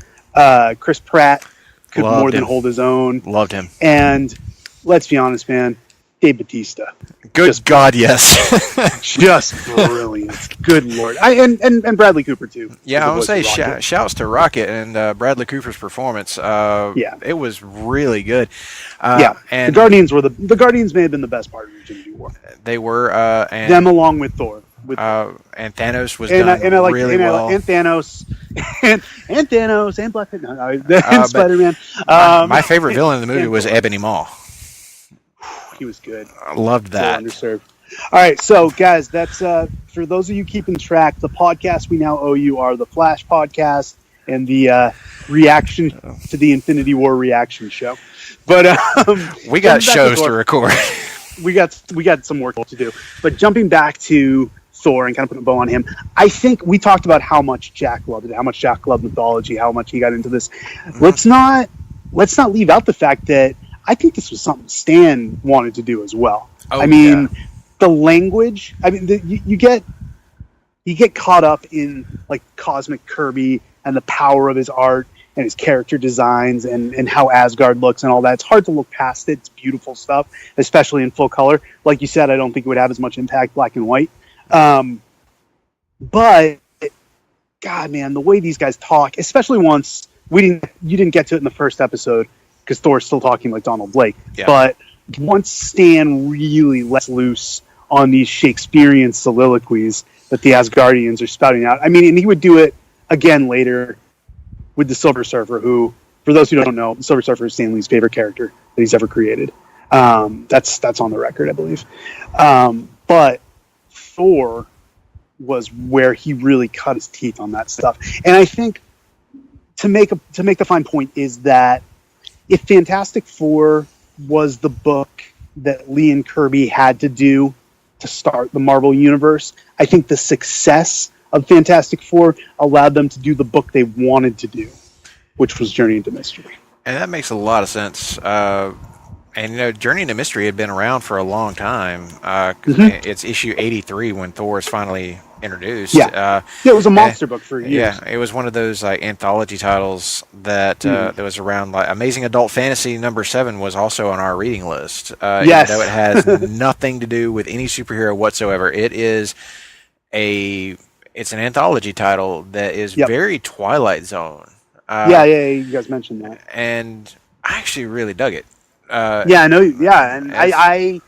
Chris Pratt could more than hold his own.
Loved him.
And let's be honest, man. Dave Bautista.
Good God, yes.
Just brilliant. Good Lord. And Bradley Cooper, too.
Yeah, I would say shouts to Rocket and Bradley Cooper's performance. It was really good.
And the Guardians may have been the best part of Infinity War.
They were. And
them along with Thor.
And Thanos was done really well.
And Thanos. and Thanos and Black Widow. And Spider-Man.
My favorite villain in the movie was Ebony Maw.
He was good.
I loved that.
So underserved. All right, so guys, that's for those of you keeping track. The podcast we now owe you are the Flash podcast and the reaction to the Infinity War reaction show. But
we got shows to record.
we got some work to do. But jumping back to Thor and kind of putting a bow on him, I think we talked about how much Jack loved it, how much Jack loved mythology, how much he got into this. Let's not leave out the fact that I think this was something Stan wanted to do as well. The language. I mean, you get caught up in like cosmic Kirby and the power of his art and his character designs and how Asgard looks and all that. It's hard to look past it. It's beautiful stuff, especially in full color. Like you said, I don't think it would have as much impact black and white. But God, man, the way these guys talk, especially once you didn't get to it in the first episode because Thor's still talking like Donald Blake. Yeah. But once Stan really lets loose on these Shakespearean soliloquies that the Asgardians are spouting out, I mean, and he would do it again later with the Silver Surfer, who, for those who don't know, the Silver Surfer is Stan Lee's favorite character that he's ever created. That's on the record, I believe. But Thor was where he really cut his teeth on that stuff. And I think to make the fine point is that if Fantastic Four was the book that Lee and Kirby had to do to start the Marvel Universe, I think the success of Fantastic Four allowed them to do the book they wanted to do, which was Journey into Mystery.
And that makes a lot of sense. And Journey into Mystery had been around for a long time. It's issue 83 when Thor is finally introduced.
Yeah, it was a monster book for years.
Yeah, it was one of those anthology titles that was around. Like Amazing Adult Fantasy #7 was also on our reading list.
Yes,
even though it has nothing to do with any superhero whatsoever. It's an anthology title that is very Twilight Zone.
You guys mentioned that,
and I actually really dug it.
I know. Yeah, and I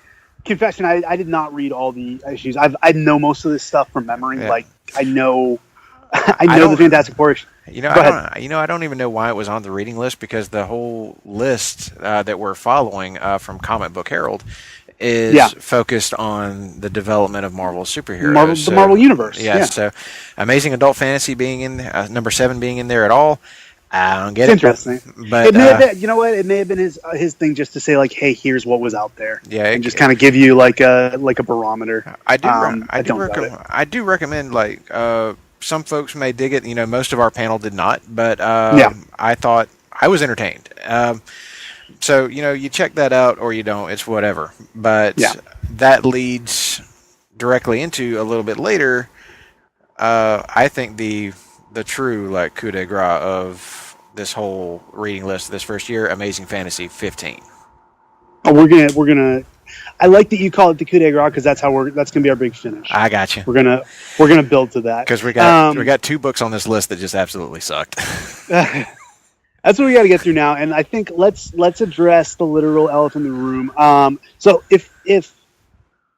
confession, I did not read all the issues. I know most of this stuff from memory. Yeah. Like I know the Fantastic Four.
I don't even know why it was on the reading list because the whole list that we're following from Comic Book Herald is focused on the development of Marvel superheroes.
The Marvel Universe.
So Amazing Adult Fantasy being in #7 being in there at all. I don't get
it's interesting.
But
it may have been, it may have been his thing just to say like, hey, here's what was out there.
Yeah,
and just kind of give you like a barometer.
I do recommend like some folks may dig it. Most of our panel did not, but I thought I was entertained. So you check that out or you don't. It's whatever. But that leads directly into a little bit later. I think the true coup de grace of this whole reading list this first year, Amazing Fantasy 15.
Oh, we're gonna. I like that you call it the coup de grace because that's gonna be our big finish.
I got you.
We're gonna build to that
because we got 2 books on this list that just absolutely sucked.
That's what we got to get through now, and I think let's address the literal elephant in the room. So if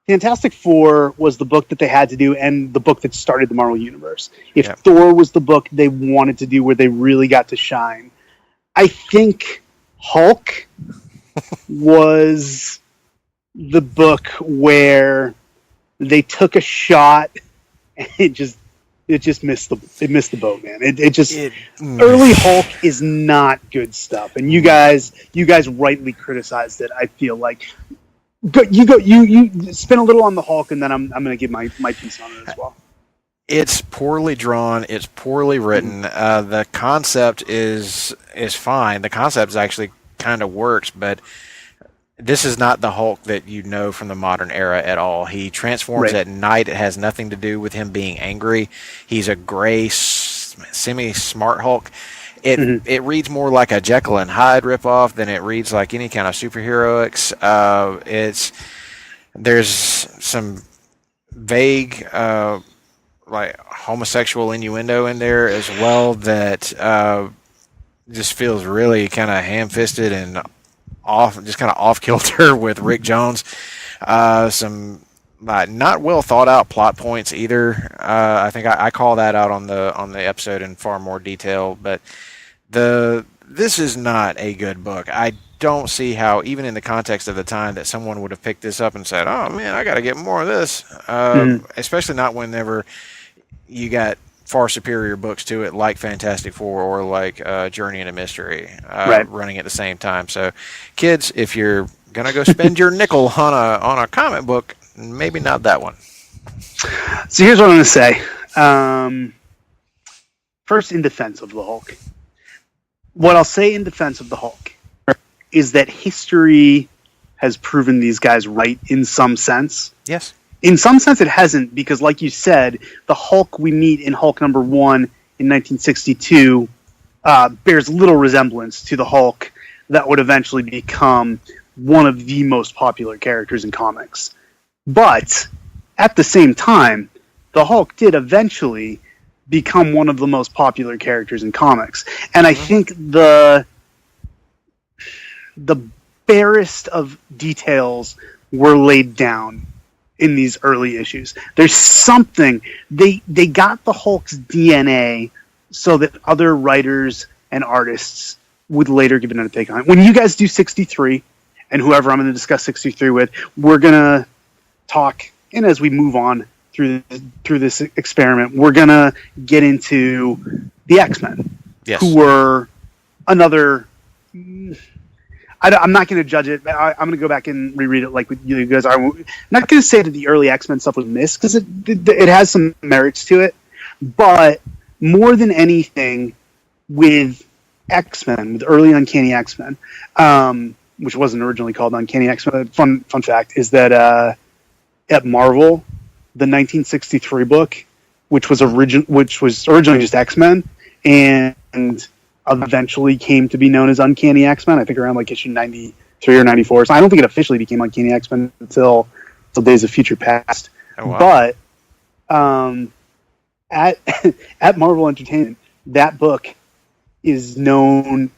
Fantastic Four was the book that they had to do and the book that started the Marvel Universe. If Thor was the book they wanted to do where they really got to shine, I think Hulk was the book where they took a shot and it just missed the boat, man. Early Hulk is not good stuff, and you guys rightly criticized it. I feel like. You spin a little on the Hulk, and then I'm going to give my piece on it as well.
It's poorly drawn. It's poorly written. The concept is fine. The concept actually kind of works, but this is not the Hulk that you know from the modern era at all. He transforms at night. It has nothing to do with him being angry. He's a gray, semi-smart Hulk. It reads more like a Jekyll and Hyde ripoff than it reads like any kind of superheroics. There's some vague, like homosexual innuendo in there as well that just feels really kind of ham-fisted and off kilter with Rick Jones. Some not well thought out plot points either. I think I call that out on the episode in far more detail. But this is not a good book. I don't see how, even in the context of the time, that someone would have picked this up and said, "Oh man, I got to get more of this." Especially not whenever you got far superior books to it, like Fantastic Four or like Journey into Mystery, running at the same time. So, kids, if you're gonna go spend your nickel on a comic book, maybe not that one.
So here's what I'm gonna say. First, in defense of the Hulk, what I'll say in defense of the Hulk is that history has proven these guys right in some sense.
Yes.
In some sense, it hasn't, because, like you said, the Hulk we meet in Hulk number 1 in 1962 bears little resemblance to the Hulk that would eventually become one of the most popular characters in comics. But at the same time, the Hulk did eventually become one of the most popular characters in comics. And I think the barest of details were laid down in these early issues. There's something, they got the Hulk's DNA so that other writers and artists would later give it a take on it. When you guys do 63, and whoever I'm going to discuss 63 with, we're going to talk, and as we move on through this experiment, we're going to get into the X-Men, who were another... I'm not going to judge it. I'm going to go back and reread it like you guys are. I'm not going to say that the early X-Men stuff was missed, because it has some merits to it. But more than anything, with X-Men, with early Uncanny X-Men, which wasn't originally called Uncanny X-Men, fun fact is that at Marvel, the 1963 book, which was originally just X-Men, and eventually came to be known as Uncanny X-Men, I think around like issue 93 or 94. So I don't think it officially became Uncanny X-Men until Days of Future Past. Oh, wow. But at Marvel Entertainment, that book is known,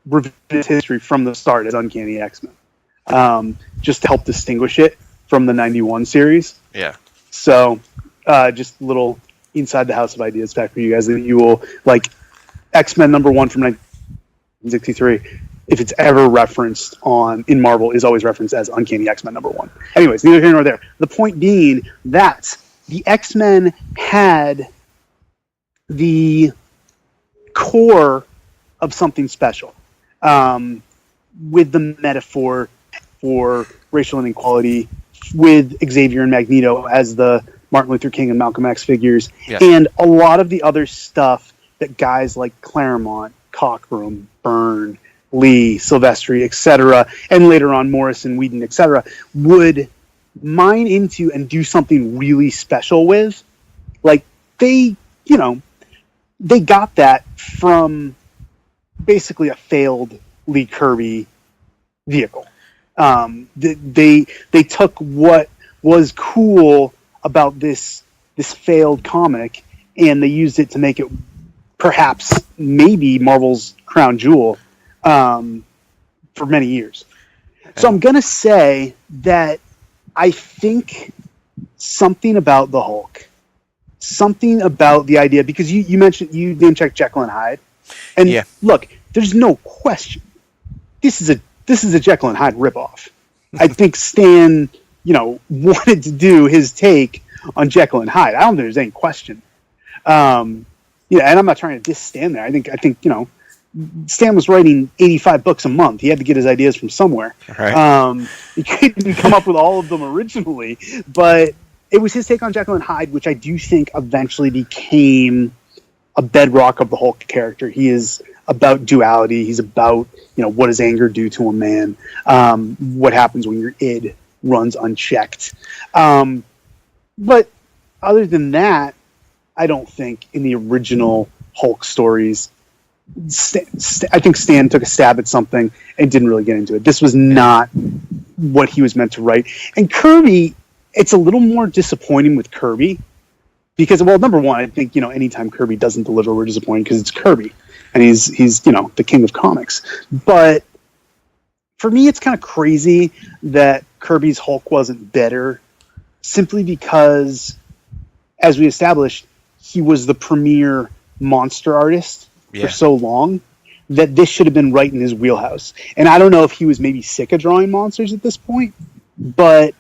revisionist history from the start, as Uncanny X-Men, just to help distinguish it from the 91 series.
Yeah.
So just a little inside the house of ideas back for you guys that you will like. X-Men number 1 from 1963, if it's ever referenced in Marvel, is always referenced as Uncanny X-Men number 1. Anyways, neither here nor there. The point being that the X-Men had the core of something special, with the metaphor for racial inequality, with Xavier and Magneto as the Martin Luther King and Malcolm X figures, and a lot of the other stuff that guys like Claremont, Cockrum, Byrne, Lee, Silvestri, etc., and later on Morrison, Whedon, etc., would mine into and do something really special with. Like, they got that from basically a failed Lee Kirby vehicle. They took what was cool about this failed comic, and they used it to make it perhaps maybe Marvel's crown jewel for many years. So I'm going to say that I think something about the Hulk, something about the idea, because you mentioned, you name-checked Jekyll and Hyde. And look, there's no question. This is a Jekyll and Hyde ripoff. I think Stan, wanted to do his take on Jekyll and Hyde. I don't think there's any question. And I'm not trying to diss Stan there. I think Stan was writing 85 books a month. He had to get his ideas from somewhere. Right. He couldn't come up with all of them originally, but it was his take on Jekyll and Hyde, which I do think eventually became a bedrock of the Hulk character. He is about duality. He's about, what does anger do to a man? What happens when your id runs unchecked? But other than that, I don't think in the original Hulk stories, I think Stan took a stab at something and didn't really get into it. This was not what he was meant to write. And Kirby, it's a little more disappointing with Kirby because, well, number one, I think, anytime Kirby doesn't deliver, we're disappointed because it's Kirby and he's the king of comics. But for me, it's kind of crazy that Kirby's Hulk wasn't better simply because, as we established, he was the premier monster artist for so long that this should have been right in his wheelhouse. And I don't know if he was maybe sick of drawing monsters at this point, but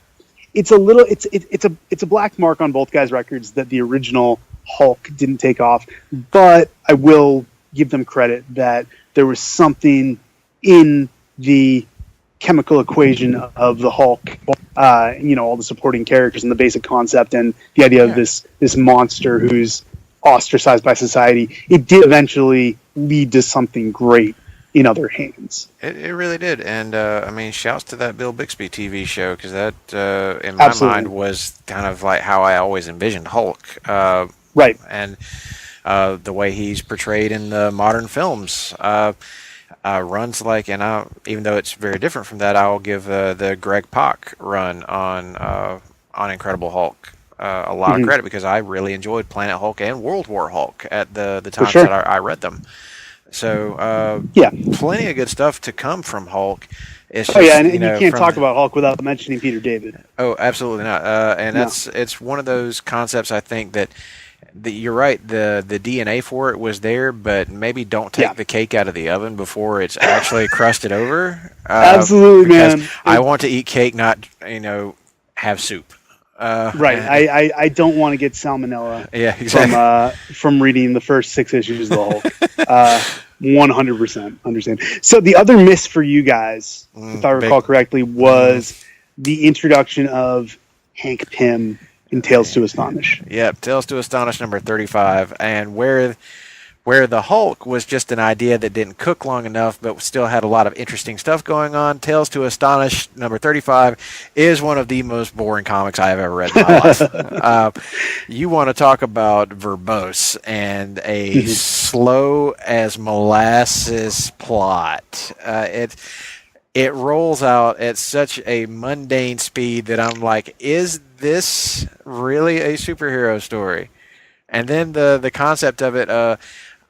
it's a black mark on both guys' records that the original Hulk didn't take off. But I will give them credit that there was something in the chemical equation of the Hulk, all the supporting characters and the basic concept and the idea of this monster who's ostracized by society. It did eventually lead to something great in other hands.
It really did. And shouts to that Bill Bixby TV show, because that in my mind was kind of like how I always envisioned Hulk.
Right.
And the way he's portrayed in the modern films. Runs like, and even though it's very different from that, I'll give the Greg Pak run on Incredible Hulk a lot of credit, because I really enjoyed Planet Hulk and World War Hulk at the times that I read them. So plenty of good stuff to come from Hulk. It's just,
and you can't talk about Hulk without mentioning Peter David.
Oh, absolutely not. It's one of those concepts, I think, that you're right. The DNA for it was there, but maybe don't take the cake out of the oven before it's actually crusted over.
Absolutely, man.
I want to eat cake, not have soup.
Right. I don't want to get salmonella.
Yeah, exactly.
From reading the first 6 issues of the Hulk. 100% understand. So the other miss for you guys, if I recall correctly, was the introduction of Hank Pym in Tales to Astonish.
Yep, Tales to Astonish number 35, and where the Hulk was just an idea that didn't cook long enough, but still had a lot of interesting stuff going on. Tales to Astonish number 35 is one of the most boring comics I have ever read in my life. You want to talk about verbose and a slow as molasses plot. It rolls out at such a mundane speed that I'm like, is this really a superhero story? And then the concept of it,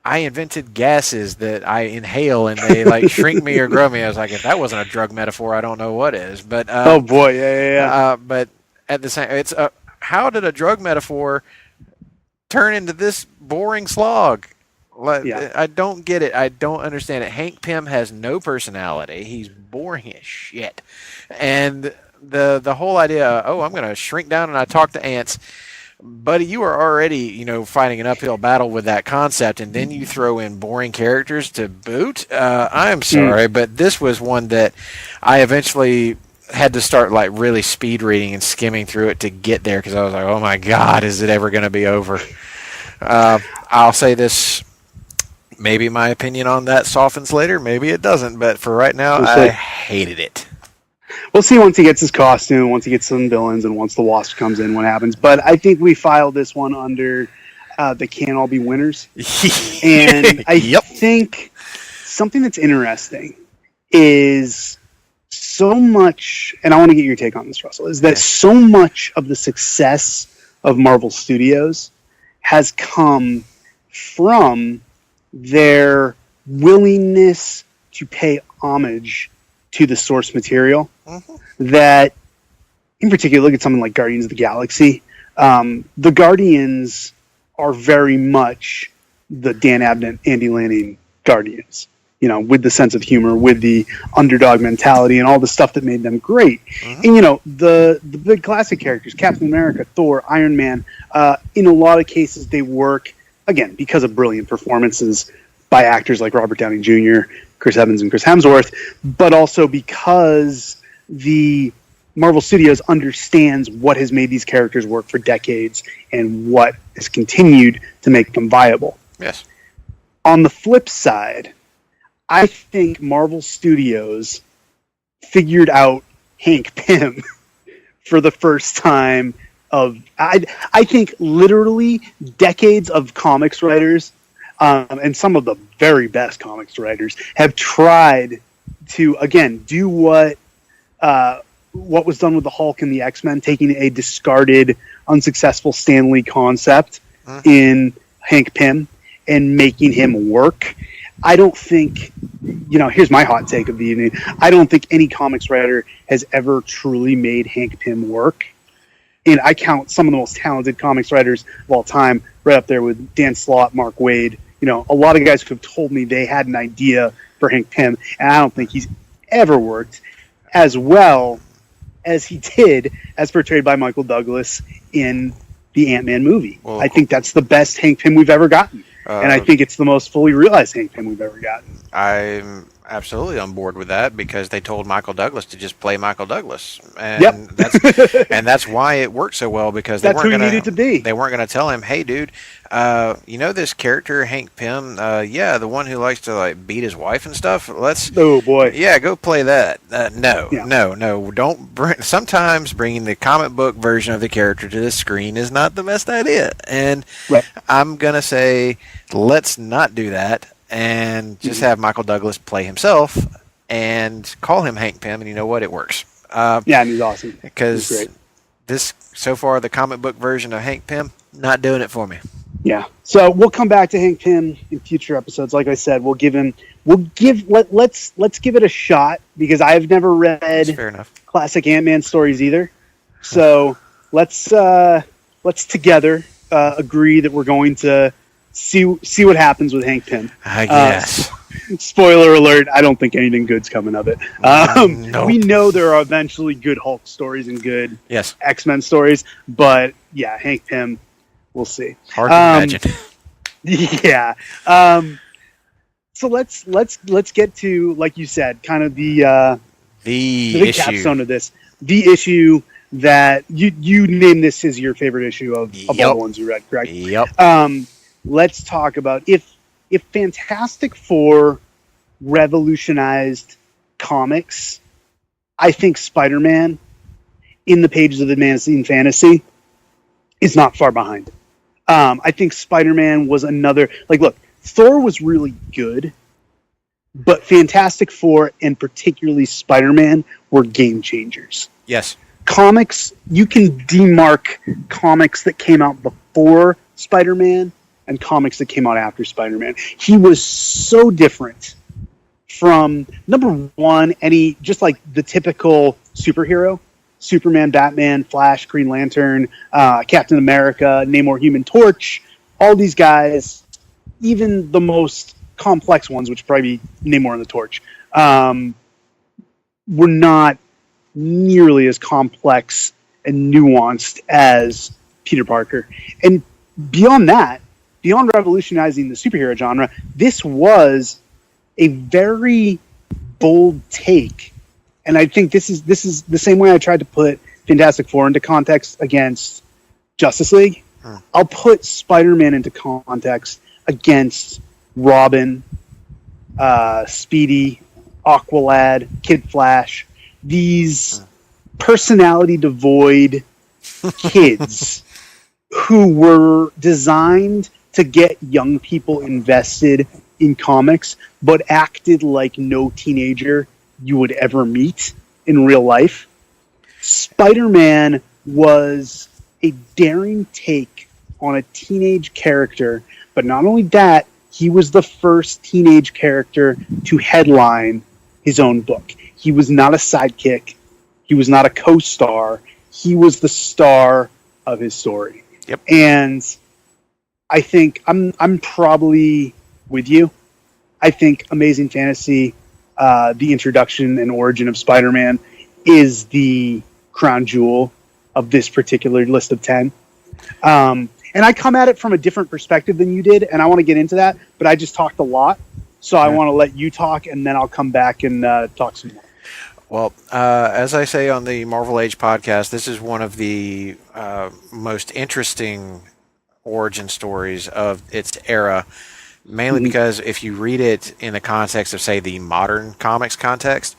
I invented gases that I inhale and they like shrink me or grow me. I was like, if that wasn't a drug metaphor, I don't know what is. But
oh boy, yeah.
But at the same, it's how did a drug metaphor turn into this boring slog? I don't get it. I don't understand it. Hank Pym has no personality. He's boring as shit. And the whole idea, I'm going to shrink down and I talk to ants. Buddy, you are already, fighting an uphill battle with that concept, and then you throw in boring characters to boot. I'm sorry, but this was one that I eventually had to start like really speed reading and skimming through it to get there, because I was like, oh my God, is it ever going to be over? I'll say this. Maybe my opinion on that softens later. Maybe it doesn't. But for right now, I hated it.
We'll see once he gets his costume, once he gets some villains, and once the Wasp comes in, what happens. But I think we filed this one under They Can't All Be Winners. And I think something that's interesting is so much, and I want to get your take on this, Russell, is that so much of the success of Marvel Studios has come from their willingness to pay homage to the source material. That, in particular, look at something like Guardians of the Galaxy. The Guardians are very much the Dan Abnett, Andy Lanning Guardians, with the sense of humor, with the underdog mentality and all the stuff that made them great. And, the big classic characters, Captain America, Thor, Iron Man, in a lot of cases they work, again, because of brilliant performances by actors like Robert Downey Jr., Chris Evans, and Chris Hemsworth, but also because the Marvel Studios understands what has made these characters work for decades and what has continued to make them viable.
Yes.
On the flip side, I think Marvel Studios figured out Hank Pym for the first time I think literally decades of comics writers, and some of the very best comics writers, have tried to, again, do what what was done with the Hulk and the X-Men, taking a discarded, unsuccessful Stan Lee concept in Hank Pym and making him work. I don't think, here's my hot take of the evening. I don't think any comics writer has ever truly made Hank Pym work. And I count some of the most talented comics writers of all time right up there with Dan Slott, Mark Waid. A lot of guys who have told me they had an idea for Hank Pym, and I don't think he's ever worked as well as he did as portrayed by Michael Douglas in the Ant-Man movie. Well, I think that's the best Hank Pym we've ever gotten. And I think it's the most fully realized Hank Pym we've ever gotten.
I'm absolutely on board with that because they told Michael Douglas to just play Michael Douglas, and that's why it worked so well because
that's who he needed to be.
They weren't going to tell him, "Hey, dude, this character Hank Pym, the one who likes to beat his wife and stuff.
Oh boy,
go play that." No, don't bring. Sometimes bringing the comic book version of the character to the screen is not the best idea, and I'm gonna say let's not do that. And just have Michael Douglas play himself and call him Hank Pym, and you know what? It works.
And he's awesome.
Because so far, the comic book version of Hank Pym, not doing it for me.
Yeah. So we'll come back to Hank Pym in future episodes. Like I said, let's give it a shot because I've never read
fair enough.
Classic Ant-Man stories either. So let's together agree that we're going to see what happens with Hank Pym.
I guess.
Spoiler alert, I don't think anything good's coming of it.
Nope.
We know there are eventually good Hulk stories and good X-Men stories, but Hank Pym, we'll see.
Hard to imagine.
Yeah. So let's get to, like you said, kind of the
issue.
capstone of this. The issue that you named this as your favorite issue of all the ones you read, correct?
Yep.
Let's talk about if Fantastic Four revolutionized comics, I think Spider-Man in the pages of Amazing Fantasy is not far behind. I think Spider-Man was another, look, Thor was really good, but Fantastic Four and particularly Spider-Man were game changers.
Yes.
Comics, you can demark comics that came out before Spider-Man and comics that came out after Spider-Man. He was so different from, number one, just like the typical superhero, Superman, Batman, Flash, Green Lantern, Captain America, Namor, Human Torch, all these guys, even the most complex ones, which probably be Namor and the Torch, were not nearly as complex and nuanced as Peter Parker. And beyond that, beyond revolutionizing the superhero genre, this was a very bold take. And I think this is the same way I tried to put Fantastic Four into context against Justice League. I'll put Spider-Man into context against Robin, Speedy, Aqualad, Kid Flash, these personality-devoid kids who were designed to get young people invested in comics, but acted like no teenager you would ever meet in real life. Spider-Man was a daring take on a teenage character, but not only that, he was the first teenage character to headline his own book. He was not a sidekick. He was not a co-star. He was the star of his story.
Yep.
And I think I'm probably with you. I think Amazing Fantasy, the introduction and origin of Spider-Man, is the crown jewel of this particular list of 10. And I come at it from a different perspective than you did, and I want to get into that, but I just talked a lot, so I want to let you talk, and then I'll come back and talk some more.
Well, as I say on the Marvel Age podcast, this is one of the most interesting origin stories of its era, mainly because if you read it in the context of, say, the modern comics context,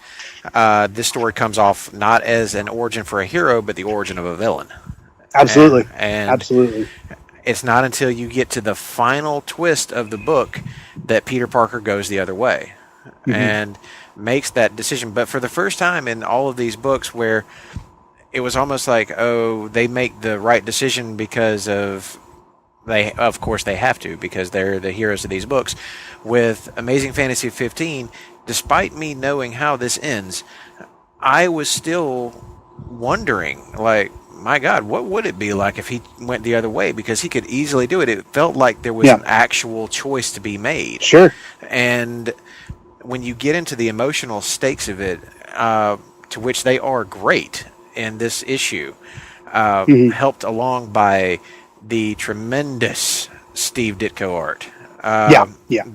this story comes off not as an origin for a hero, but the origin of a villain.
Absolutely.
And
absolutely.
It's not until you get to the final twist of the book that Peter Parker goes the other way. and makes that decision. But for the first time in all of these books where it was almost like, oh, they make the right decision because of course they have to, because they're the heroes of these books. With Amazing Fantasy 15, despite me knowing how this ends, I was still wondering, like, my God, what would it be like if he went the other way? Because he could easily do it. It felt like there was an actual choice to be made.
Sure.
And when you get into the emotional stakes of it, to which they are great in this issue, helped along by the tremendous Steve Ditko art.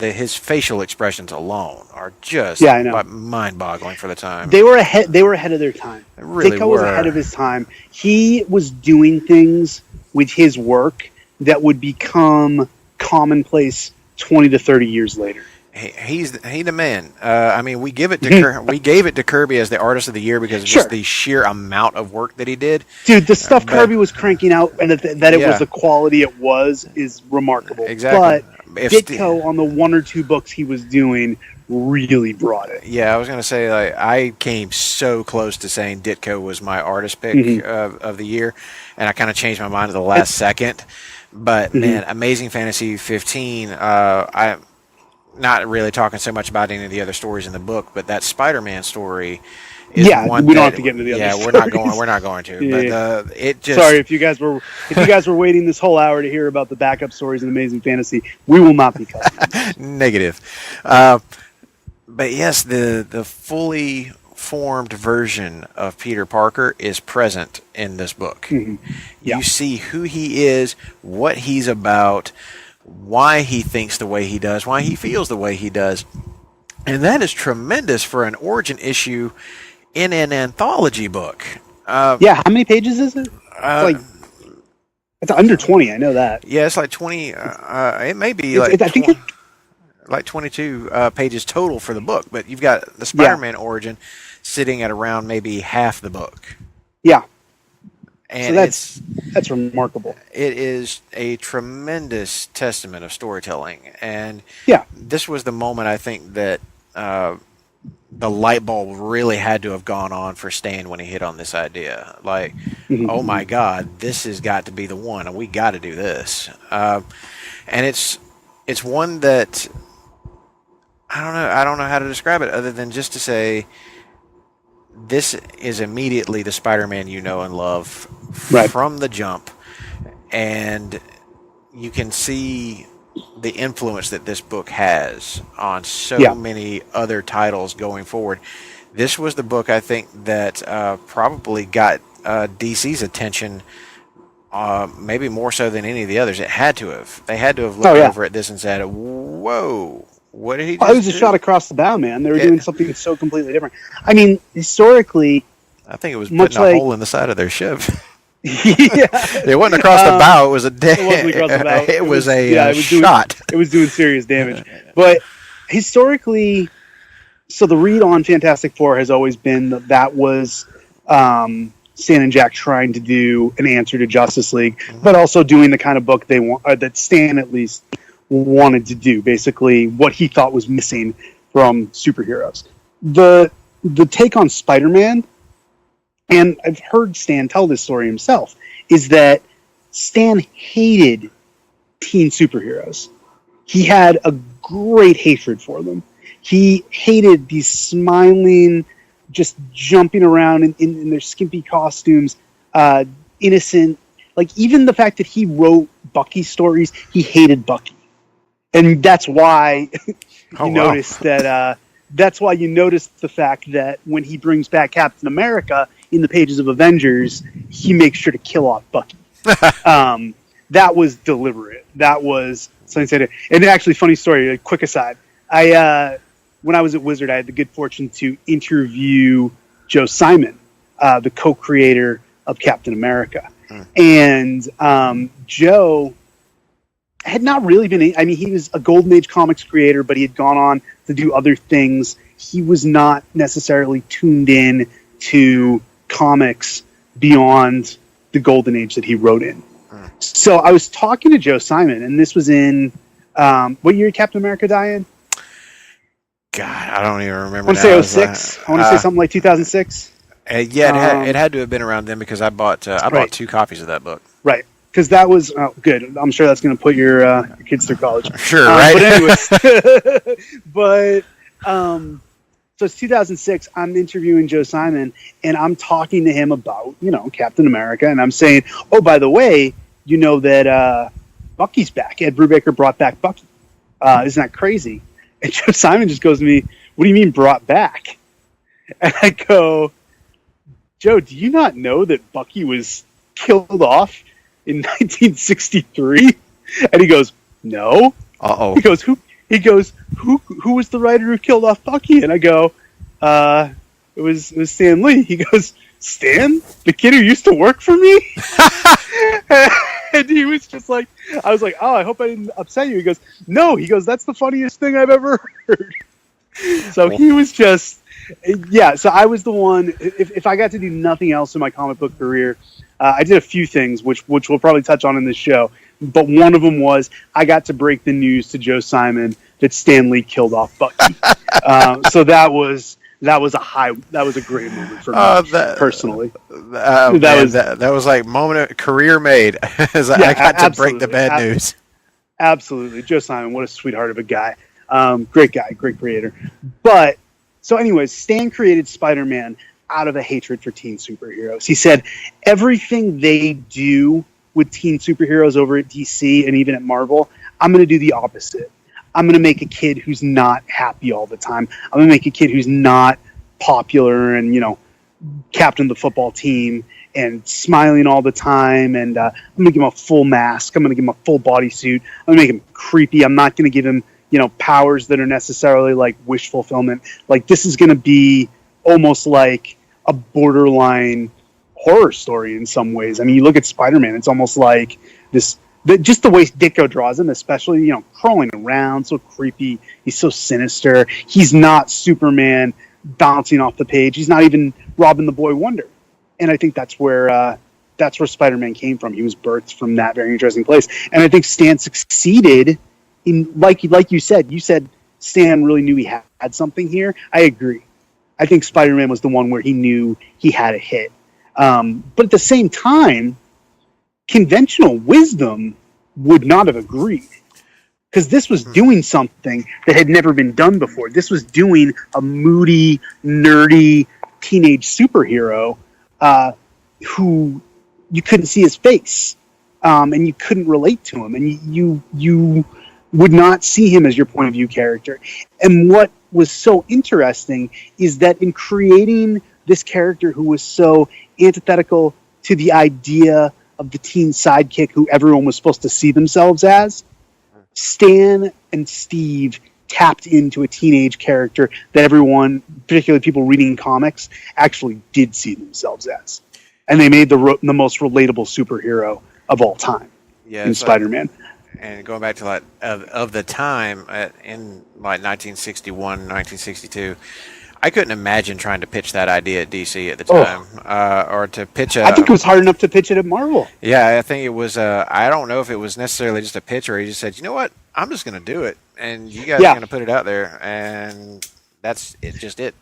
His facial expressions alone are just mind-boggling for the time.
They were ahead of their time. Ditko was ahead of his time. He was doing things with his work that would become commonplace 20 to 30 years later.
He's the man. I mean, we gave it to Kirby as the artist of the year because of just the sheer amount of work that he did.
Dude, the stuff Kirby was cranking out and that it was the quality it was is remarkable.
Exactly.
But Ditko on the one or two books he was doing really brought it.
Yeah, I was going to say, like, I came so close to saying Ditko was my artist pick of the year, and I kind of changed my mind at the last second. But man, Amazing Fantasy 15, I'm not really talking so much about any of the other stories in the book, but that Spider-Man story is one.
We don't have to get into the other stories.
We're not going to. But it just.
Sorry if you guys were waiting this whole hour to hear about the backup stories in Amazing Fantasy. We will not be covering.
Negative. But yes, the fully formed version of Peter Parker is present in this book. You see who he is, what he's about, why he thinks the way he does, why he feels the way he does. And that is tremendous for an origin issue in an anthology book.
How many pages is it? It's under 20, I know that.
Yeah, it's like 20. It may be like I think like 22 pages total for the book, but you've got the Spider-Man origin sitting at around maybe half the book.
Yeah.
And
so that's remarkable.
It is a tremendous testament of storytelling. And this was the moment I think that the light bulb really had to have gone on for Stan when he hit on this idea. Like, oh my God, this has got to be the one, and we got to do this. And it's one that I don't know how to describe it other than just to say this is immediately the Spider-Man you know and love from the jump, and you can see the influence that this book has on so many other titles going forward. This was the book I think that probably got DC's attention, maybe more so than any of the others. It had to have. They had to have looked over at this and said, "Whoa, what did he do?"
It was a shot across the bow, man. They were doing something so completely different. I mean, historically,
I think it was putting a hole in the side of their ship. It wasn't across the bow. It was a
It wasn't across the bow.
It was a shot.
It was doing serious damage. But historically, so the read on Fantastic Four has always been that was Stan and Jack trying to do an answer to Justice League, but also doing the kind of book they want, that Stan at least wanted to do. Basically, what he thought was missing from superheroes. The take on Spider-Man. And I've heard Stan tell this story himself, is that Stan hated teen superheroes. He had a great hatred for them. He hated these smiling, just jumping around in their skimpy costumes, innocent. Like, even the fact that he wrote Bucky stories, he hated Bucky. And that's why notice that... that's why you notice the fact that when he brings back Captain America in the pages of Avengers, he makes sure to kill off Bucky. That was deliberate. That was something said. And actually, funny story, a quick aside. When I was at Wizard, I had the good fortune to interview Joe Simon, the co-creator of Captain America. And Joe had not really been... I mean, he was a Golden Age comics creator, but he had gone on to do other things. He was not necessarily tuned in to comics beyond the Golden Age that he wrote in. So I was talking to Joe Simon, and this was in... what year did Captain America die in?
God, I don't even remember.
I want to say 06. I want to say something like 2006.
It had to have been around then because I bought 2 copies of that book.
Right, because that was good. I'm sure that's going to put your kids through college.
Sure, right?
But so it's 2006. I'm interviewing Joe Simon, and I'm talking to him about Captain America, and I'm saying, oh, by the way, you know that Bucky's back. Ed Brubaker brought back Bucky. Isn't that crazy? And Joe Simon just goes to me, what do you mean brought back? And I go, Joe, do you not know that Bucky was killed off in 1963? And he goes, no.
Uh-oh.
He goes, who was the writer who killed off Bucky? And I go, it was Stan Lee. He goes, Stan? The kid who used to work for me? And he was just like, I was like, oh, I hope I didn't upset you. He goes, no. He goes, that's the funniest thing I've ever heard. So he was just, yeah. So I was the one, if I got to do nothing else in my comic book career, I did a few things, which we'll probably touch on in this show. But one of them was I got to break the news to Joe Simon that Stan Lee killed off Bucky. So that was a great moment for me personally.
That was like moment of career made. I got to break the bad news.
Absolutely, Joe Simon, what a sweetheart of a guy. Great guy, great creator. But so, anyways, Stan created Spider-Man out of a hatred for teen superheroes. He said everything they do with teen superheroes over at DC and even at Marvel, I'm going to do the opposite. I'm going to make a kid who's not happy all the time. I'm going to make a kid who's not popular and, captain of the football team and smiling all the time. And I'm going to give him a full mask. I'm going to give him a full bodysuit. I'm going to make him creepy. I'm not going to give him, powers that are necessarily like wish fulfillment. Like, this is going to be almost like a borderline horror story in some ways. I mean, you look at Spider-Man, it's almost like this. Just the way Ditko draws him, especially, crawling around, so creepy. He's so sinister. He's not Superman bouncing off the page. He's not even Robin the Boy Wonder. And I think that's where Spider-Man came from. He was birthed from that very interesting place. And I think Stan succeeded in, like you said Stan really knew he had something here. I agree. I think Spider-Man was the one where he knew he had a hit. But at the same time, conventional wisdom would not have agreed, because this was doing something that had never been done before. This was doing a moody, nerdy teenage superhero who you couldn't see his face, and you couldn't relate to him, and you would not see him as your point of view character. And what was so interesting is that in creating this character who was so antithetical to the idea of the teen sidekick who everyone was supposed to see themselves as, Stan and Steve tapped into a teenage character that everyone, particularly people reading comics, actually did see themselves as. And they made the most relatable superhero of all time in Spider-Man.
And going back to like of the time in like 1961, 1962, I couldn't imagine trying to pitch that idea at DC at the time, or to pitch
I think it was hard enough to pitch it at Marvel.
Yeah, I think it was. I don't know if it was necessarily just a pitch, or he just said, "You know what? I'm just going to do it, and you guys are going to put it out there," and that's it. Just it.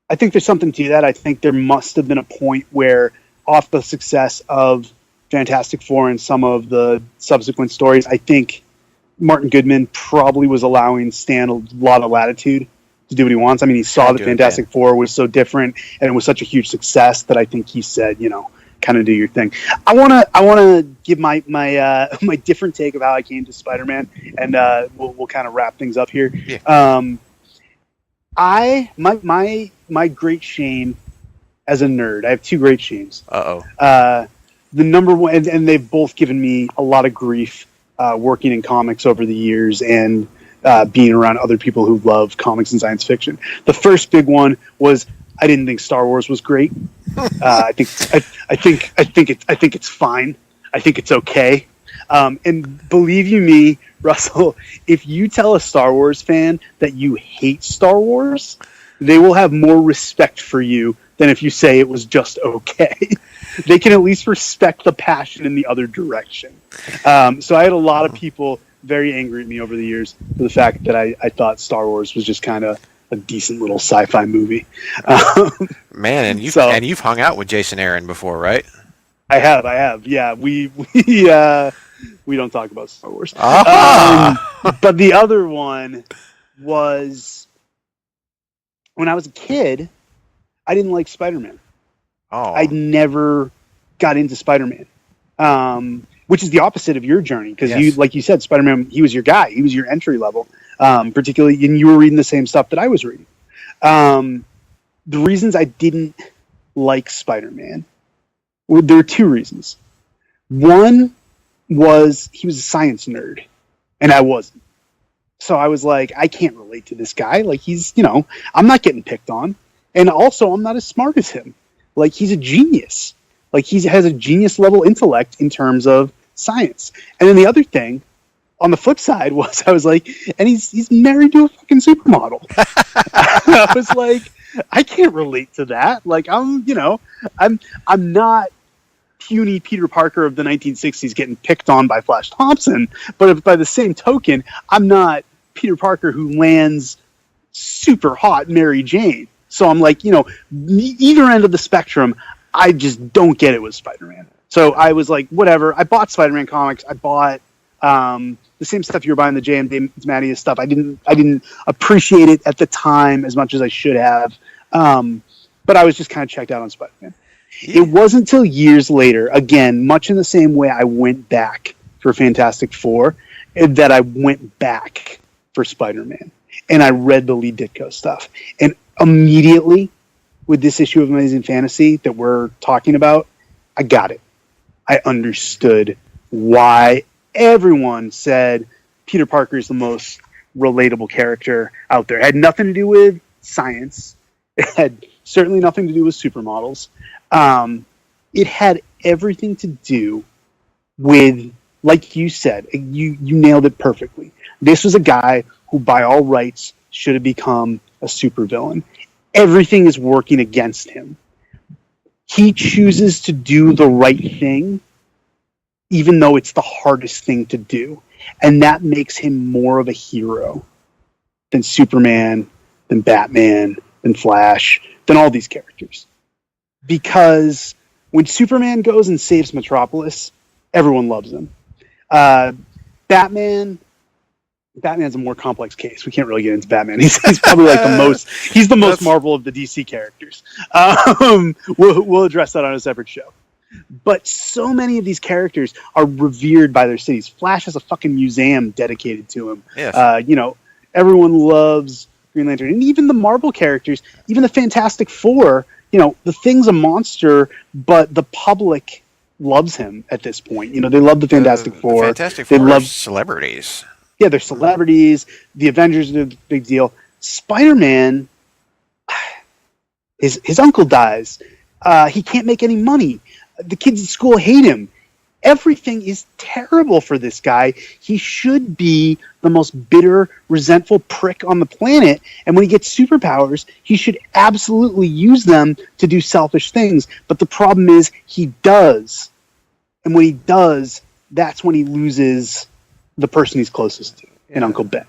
I think there's something to that. I think there must have been a point where, off the success of Fantastic Four and some of the subsequent stories, I think Martin Goodman probably was allowing Stan a lot of latitude to do what he wants. I mean, he saw that Fantastic Four was so different and it was such a huge success that I think he said, kind of do your thing. I want to give my different take of how I came to Spider-Man, and we'll kind of wrap things up here.
Yeah.
My great shame as a nerd, I have two great shames.
Uh-oh.
The number one, and they've both given me a lot of grief working in comics over the years and being around other people who love comics and science fiction. The first big one was I didn't think Star Wars was great. I think it's fine. I think it's okay. And believe you me, Russell, if you tell a Star Wars fan that you hate Star Wars, they will have more respect for you than if you say it was just okay. They can at least respect the passion in the other direction. So I had a lot of people very angry at me over the years for the fact that I thought Star Wars was just kind of a decent little sci-fi movie.
Man, and you've hung out with Jason Aaron before, right?
I have. Yeah, we don't talk about Star Wars. But the other one was when I was a kid. I didn't like Spider-Man.
Oh,
I never got into Spider-Man, which is the opposite of your journey because you, like you said, Spider-Man. He was your guy. He was your entry level, particularly, and you were reading the same stuff that I was reading. The reasons I didn't like Spider-Man, there were two reasons. One was he was a science nerd, and I wasn't. So I was like, I can't relate to this guy. Like he's, I'm not getting picked on. And also, I'm not as smart as him. Like, he's a genius. Like, he has a genius-level intellect in terms of science. And then the other thing, on the flip side, was I was like, and he's married to a fucking supermodel. I was like, I can't relate to that. Like, I'm not puny Peter Parker of the 1960s getting picked on by Flash Thompson. But by the same token, I'm not Peter Parker who lands super hot Mary Jane. So I'm like, either end of the spectrum, I just don't get it with Spider-Man. So I was like, whatever. I bought Spider-Man comics. I bought the same stuff you were buying, the J.M. DeMatteis stuff. I didn't appreciate it at the time as much as I should have. But I was just kind of checked out on Spider-Man. Yeah. It wasn't until years later, again, much in the same way I went back for Fantastic Four, that I went back for Spider-Man. And I read the Lee Ditko stuff. And immediately, with this issue of Amazing Fantasy that we're talking about, I got it. I understood why everyone said Peter Parker is the most relatable character out there. It had nothing to do with science. It had certainly nothing to do with supermodels. It had everything to do with, like you said, you nailed it perfectly. This was a guy who, by all rights, should have become a supervillain. Everything is working against him. He chooses to do the right thing, even though it's the hardest thing to do. And that makes him more of a hero than Superman, than Batman, than Flash, than all these characters. Because when Superman goes and saves Metropolis, everyone loves him. Batman's a more complex case. We can't really get into Batman. He's probably like he's the most Marvel of the DC characters. We'll address that on a separate show. But so many of these characters are revered by their cities. Flash has a fucking museum dedicated to him.
Yes.
Everyone loves Green Lantern. And even the Marvel characters, even the Fantastic Four, the Thing's a monster, but the public loves him at this point. They love the Fantastic Four.
The Fantastic Four love celebrities.
Yeah, they're celebrities. The Avengers are a big deal. Spider-Man, his uncle dies. He can't make any money. The kids at school hate him. Everything is terrible for this guy. He should be the most bitter, resentful prick on the planet. And when he gets superpowers, he should absolutely use them to do selfish things. But the problem is he does. And when he does, that's when he loses the person he's closest to, and Uncle Ben.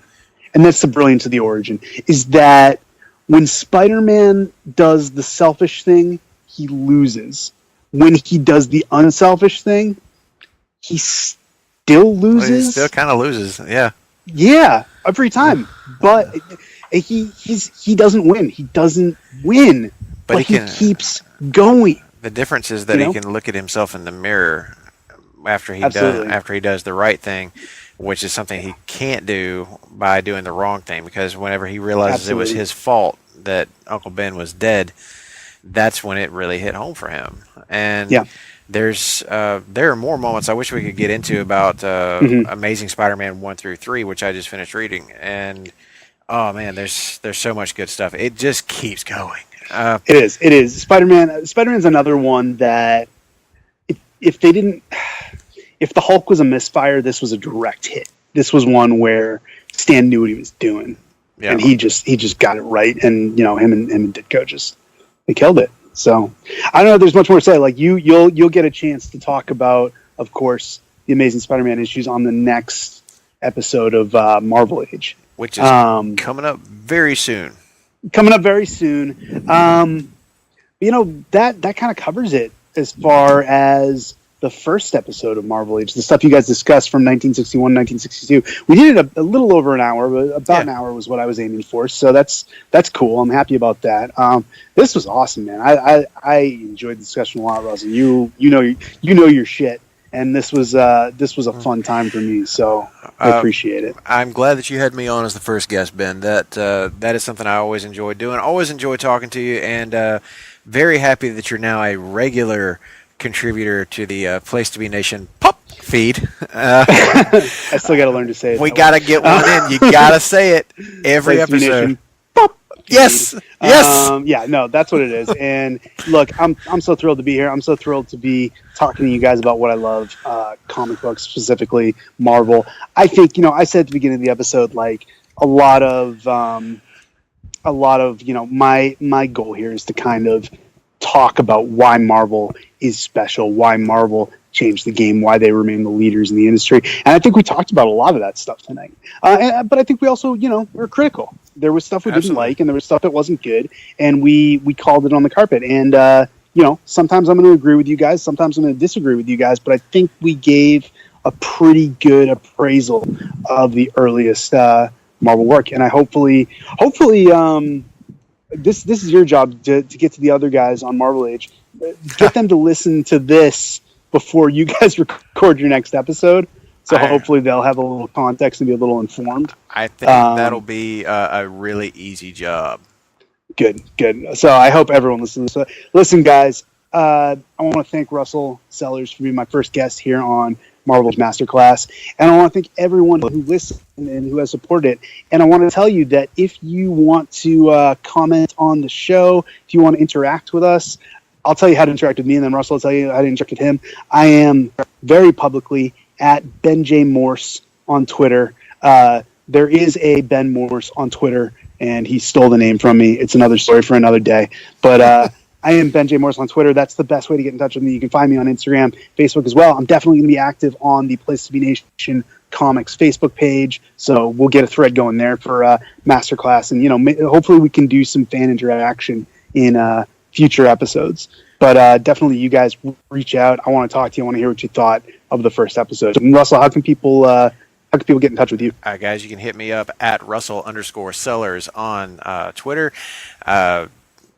And that's the brilliance of the origin, is that when Spider-Man does the selfish thing, he loses. When he does the unselfish thing, he still loses.
Well, he still kind of loses, yeah.
Yeah, every time. But he doesn't win. He doesn't win. But he keeps going.
The difference is that he can look at himself in the mirror after he does the right thing, which is something he can't do by doing the wrong thing, because whenever he realizes it was his fault that Uncle Ben was dead, that's when it really hit home for him. And there are more moments I wish we could get into about Amazing Spider-Man 1 through 3, which I just finished reading, and oh man, there's so much good stuff. It just keeps going.
It is. Spider-Man's another one that if the Hulk was a misfire, this was a direct hit. This was one where Stan knew what he was doing, and he just got it right. And him and Ditko they killed it. So I don't know if there's much more to say. Like you'll get a chance to talk about, of course, the Amazing Spider-Man issues on the next episode of Marvel Age,
which is coming up very soon.
coming up very soon. That kind of covers it as far as the first episode of Marvel Age, the stuff you guys discussed from 1961, 1962. We did it a little over an hour, but about an hour was what I was aiming for. So that's cool. I'm happy about that. This was awesome, man. I enjoyed the discussion a lot, Russell. You know your shit. And this was a fun time for me, so I appreciate it.
I'm glad that you had me on as the first guest, Ben. That is something I always enjoy doing. Always enjoy talking to you, and very happy that you're now a regular contributor to the Place to Be Nation pop feed.
I still got to learn to say it.
We got to get one in. You got to say it every episode. Yes.
Yeah, no, that's what it is. And look, I'm so thrilled to be here. I'm so thrilled to be talking to you guys about what I love, comic books, specifically Marvel. I think, I said at the beginning of the episode, like a lot of my goal here is to kind of talk about why Marvel is special, why Marvel changed the game, why they remain the leaders in the industry. And I think we talked about a lot of that stuff tonight. But I think we also, we're critical. There was stuff we didn't like, and there was stuff that wasn't good, and we called it on the carpet. And, sometimes I'm going to agree with you guys, sometimes I'm going to disagree with you guys, but I think we gave a pretty good appraisal of the earliest Marvel work. And I hopefully, this is your job to get to the other guys on Marvel Age. Get them to listen to this before you guys record your next episode. So hopefully they'll have a little context and be a little informed.
I think that'll be a really easy job.
Good. So I hope everyone listens. Listen, guys, I want to thank Russell Sellers for being my first guest here on Marvel's Masterclass. And I want to thank everyone who listened and who has supported it. And I want to tell you that if you want to comment on the show, if you want to interact with us, I'll tell you how to interact with me, and then Russell will tell you how to interact with him. I am very publicly at Ben J. Morse on Twitter. There is a Ben Morse on Twitter, and he stole the name from me. It's another story for another day. But I am Ben J. Morse on Twitter. That's the best way to get in touch with me. You can find me on Instagram, Facebook as well. I'm definitely going to be active on the Place to Be Nation Comics Facebook page, so we'll get a thread going there for Masterclass, and hopefully we can do some fan interaction in future episodes. But definitely, you guys reach out. I want to talk to you. I want to hear what you thought of the first episode. And Russell, how can people get in touch with you?
Guys, you can hit me up at Russell_Sellers on Twitter.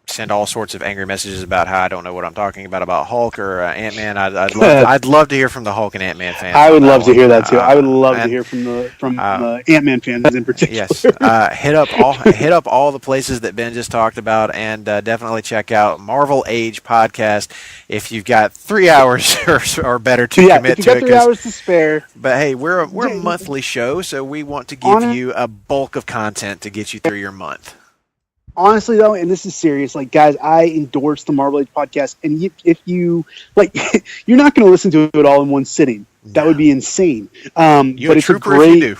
Send all sorts of angry messages about how I don't know what I'm talking about Hulk or Ant-Man. I'd love to hear from the Hulk and Ant-Man fans.
I would love to hear that too. I would love to hear from the Ant-Man fans in particular.
Yes, hit up all the places that Ben just talked about, and definitely check out Marvel Age podcast if you've got 3 hours or better to commit to it.
If you've got 3 hours to spare.
But hey, we're a monthly show, so we want to give you a bulk of content to get you through your month.
Honestly, though, and this is serious, like, guys, I endorse the Marvel Age podcast, and if you, like, you're not going to listen to it all in one sitting. That would be insane. But it's a great,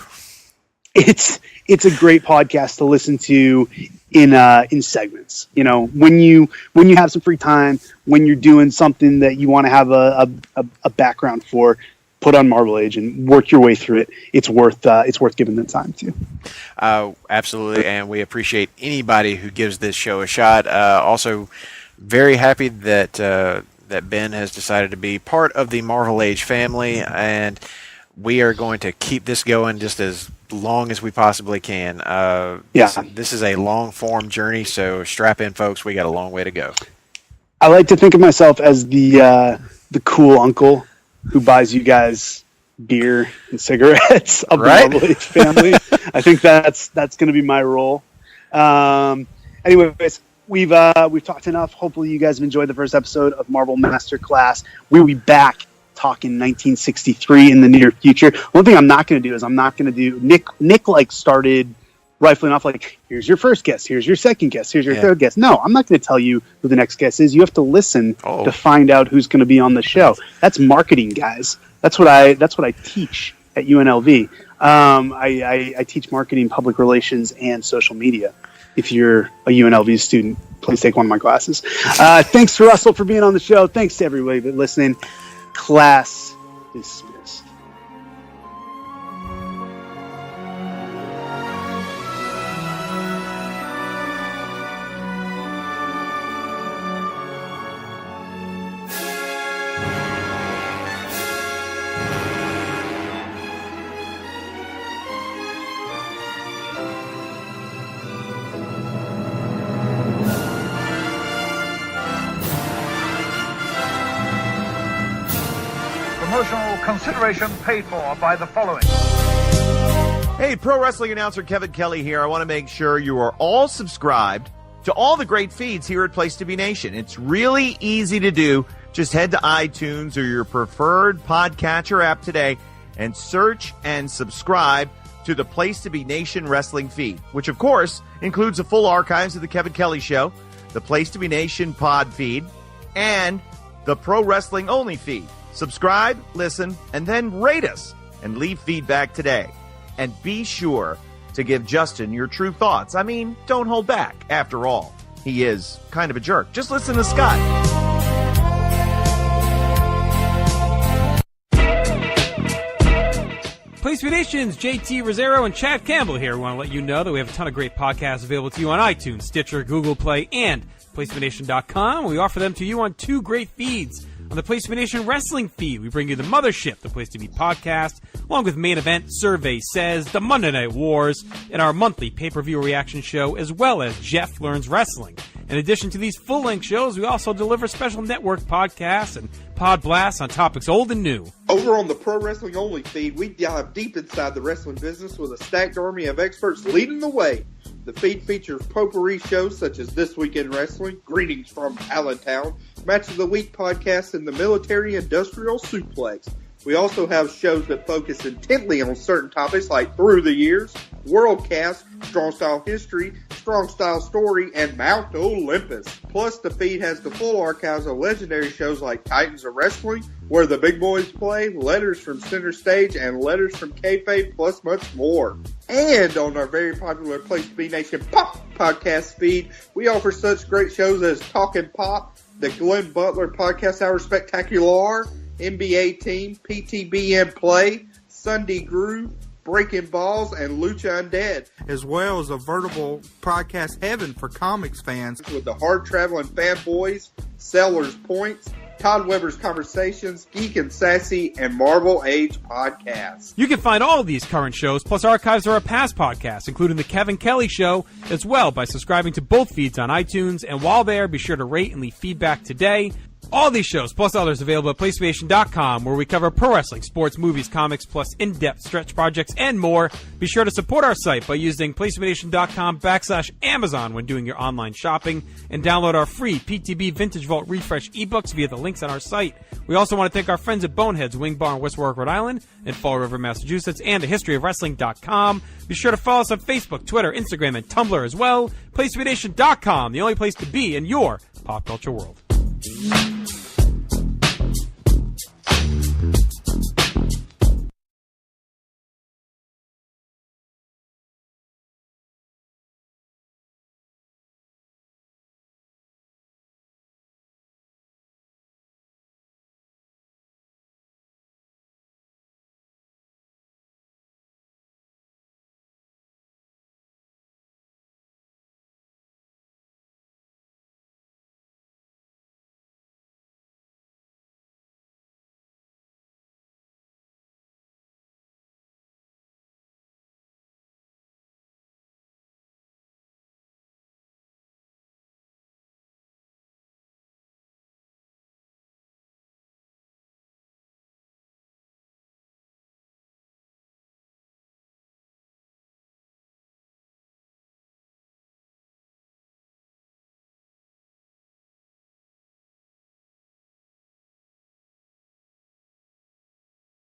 it's a great podcast to listen to in segments. When you have some free time, when you're doing something that you want to have a background for, put on Marvel Age and work your way through it. It's worth giving the time to.
Absolutely, and we appreciate anybody who gives this show a shot. Also, very happy that Ben has decided to be part of the Marvel Age family, and we are going to keep this going just as long as we possibly can. This is a long form journey, so strap in, folks. We got a long way to go.
I like to think of myself as the cool uncle who buys you guys beer and cigarettes of the Marvel Age family. I think that's going to be my role. Anyways, we've talked enough. Hopefully you guys have enjoyed the first episode of Marvel Masterclass. We'll be back talking 1963 in the near future. One thing I'm not going to do is Nick started rifling off, like, here's your first guest, here's your second guest, here's your third guest. No, I'm not going to tell you who the next guest is. You have to listen to find out who's going to be on the show. That's marketing, guys. That's what I teach at UNLV. I teach marketing, public relations, and social media. If you're a UNLV student, please take one of my classes. Thanks to Russell for being on the show. Thanks to everybody for listening. Class dismissed.
promotional consideration paid for by the following.
Hey, pro wrestling announcer Kevin Kelly here. I want to make sure you are all subscribed to all the great feeds here at Place to Be Nation. It's really easy to do. Just head to iTunes or your preferred podcatcher app today and search and subscribe to the Place to Be Nation wrestling feed, which of course includes the full archives of the Kevin Kelly Show, the Place to Be Nation pod feed, and the Pro Wrestling Only feed. Subscribe, listen, and then rate us and leave feedback today. And be sure to give Justin your true thoughts. I mean, don't hold back. After all, he is kind of a jerk. Just listen to Scott.
Place to Be Nation's JT Rosero and Chad Campbell here. We want to let you know that we have a ton of great podcasts available to you on iTunes, Stitcher, Google Play, and PlaceToBeNation.com. We offer them to you on two great feeds. On the Place to Be Nation Wrestling feed, we bring you the Mothership, the Place to Be podcast, along with Main Event, Survey Says, the Monday Night Wars, and our monthly pay-per-view reaction show, as well as Jeff Learns Wrestling. In addition to these full-length shows, we also deliver special network podcasts and pod blasts on topics old and new.
Over on the Pro Wrestling Only feed, we dive deep inside the wrestling business with a stacked army of experts leading the way. The feed features potpourri shows such as This Week in Wrestling, Greetings from Allentown, Match of the Week podcast, and the Military Industrial Suplex. We also have shows that focus intently on certain topics like Through the Years, Worldcast, Strong Style History, Strong Style Story, and Mount Olympus. Plus, the feed has the full archives of legendary shows like Titans of Wrestling, Where the Big Boys Play, Letters from Center Stage, and Letters from Kayfabe, plus much more. And on our very popular Place to Be Nation Pop podcast feed, we offer such great shows as Talkin' Pop, the Glenn Butler Podcast Hour Spectacular, NBA Team, PTBN Play, Sunday Groove, Breaking Balls, and Lucha Undead,
as well as a veritable podcast heaven for comics fans
with the hard-traveling fanboys, Sellers Points, Todd Weber's Conversations, Geek and Sassy, and Marvel Age Podcasts.
You can find all of these current shows, plus archives of our past podcasts, including The Kevin Kelly Show, as well by subscribing to both feeds on iTunes. And while there, be sure to rate and leave feedback today. All these shows, plus others, available at PlayStation.com, where we cover pro wrestling, sports, movies, comics, plus in-depth stretch projects, and more. Be sure to support our site by using PlayStation.com/Amazon when doing your online shopping, and download our free PTB Vintage Vault Refresh ebooks via the links on our site. We also want to thank our friends at Boneheads Wing Bar in West Warwick, Rhode Island, and Fall River, Massachusetts, and thehistoryofwrestling.com. Be sure to follow us on Facebook, Twitter, Instagram, and Tumblr as well. PlayStationNation.com, the only place to be in your pop culture world.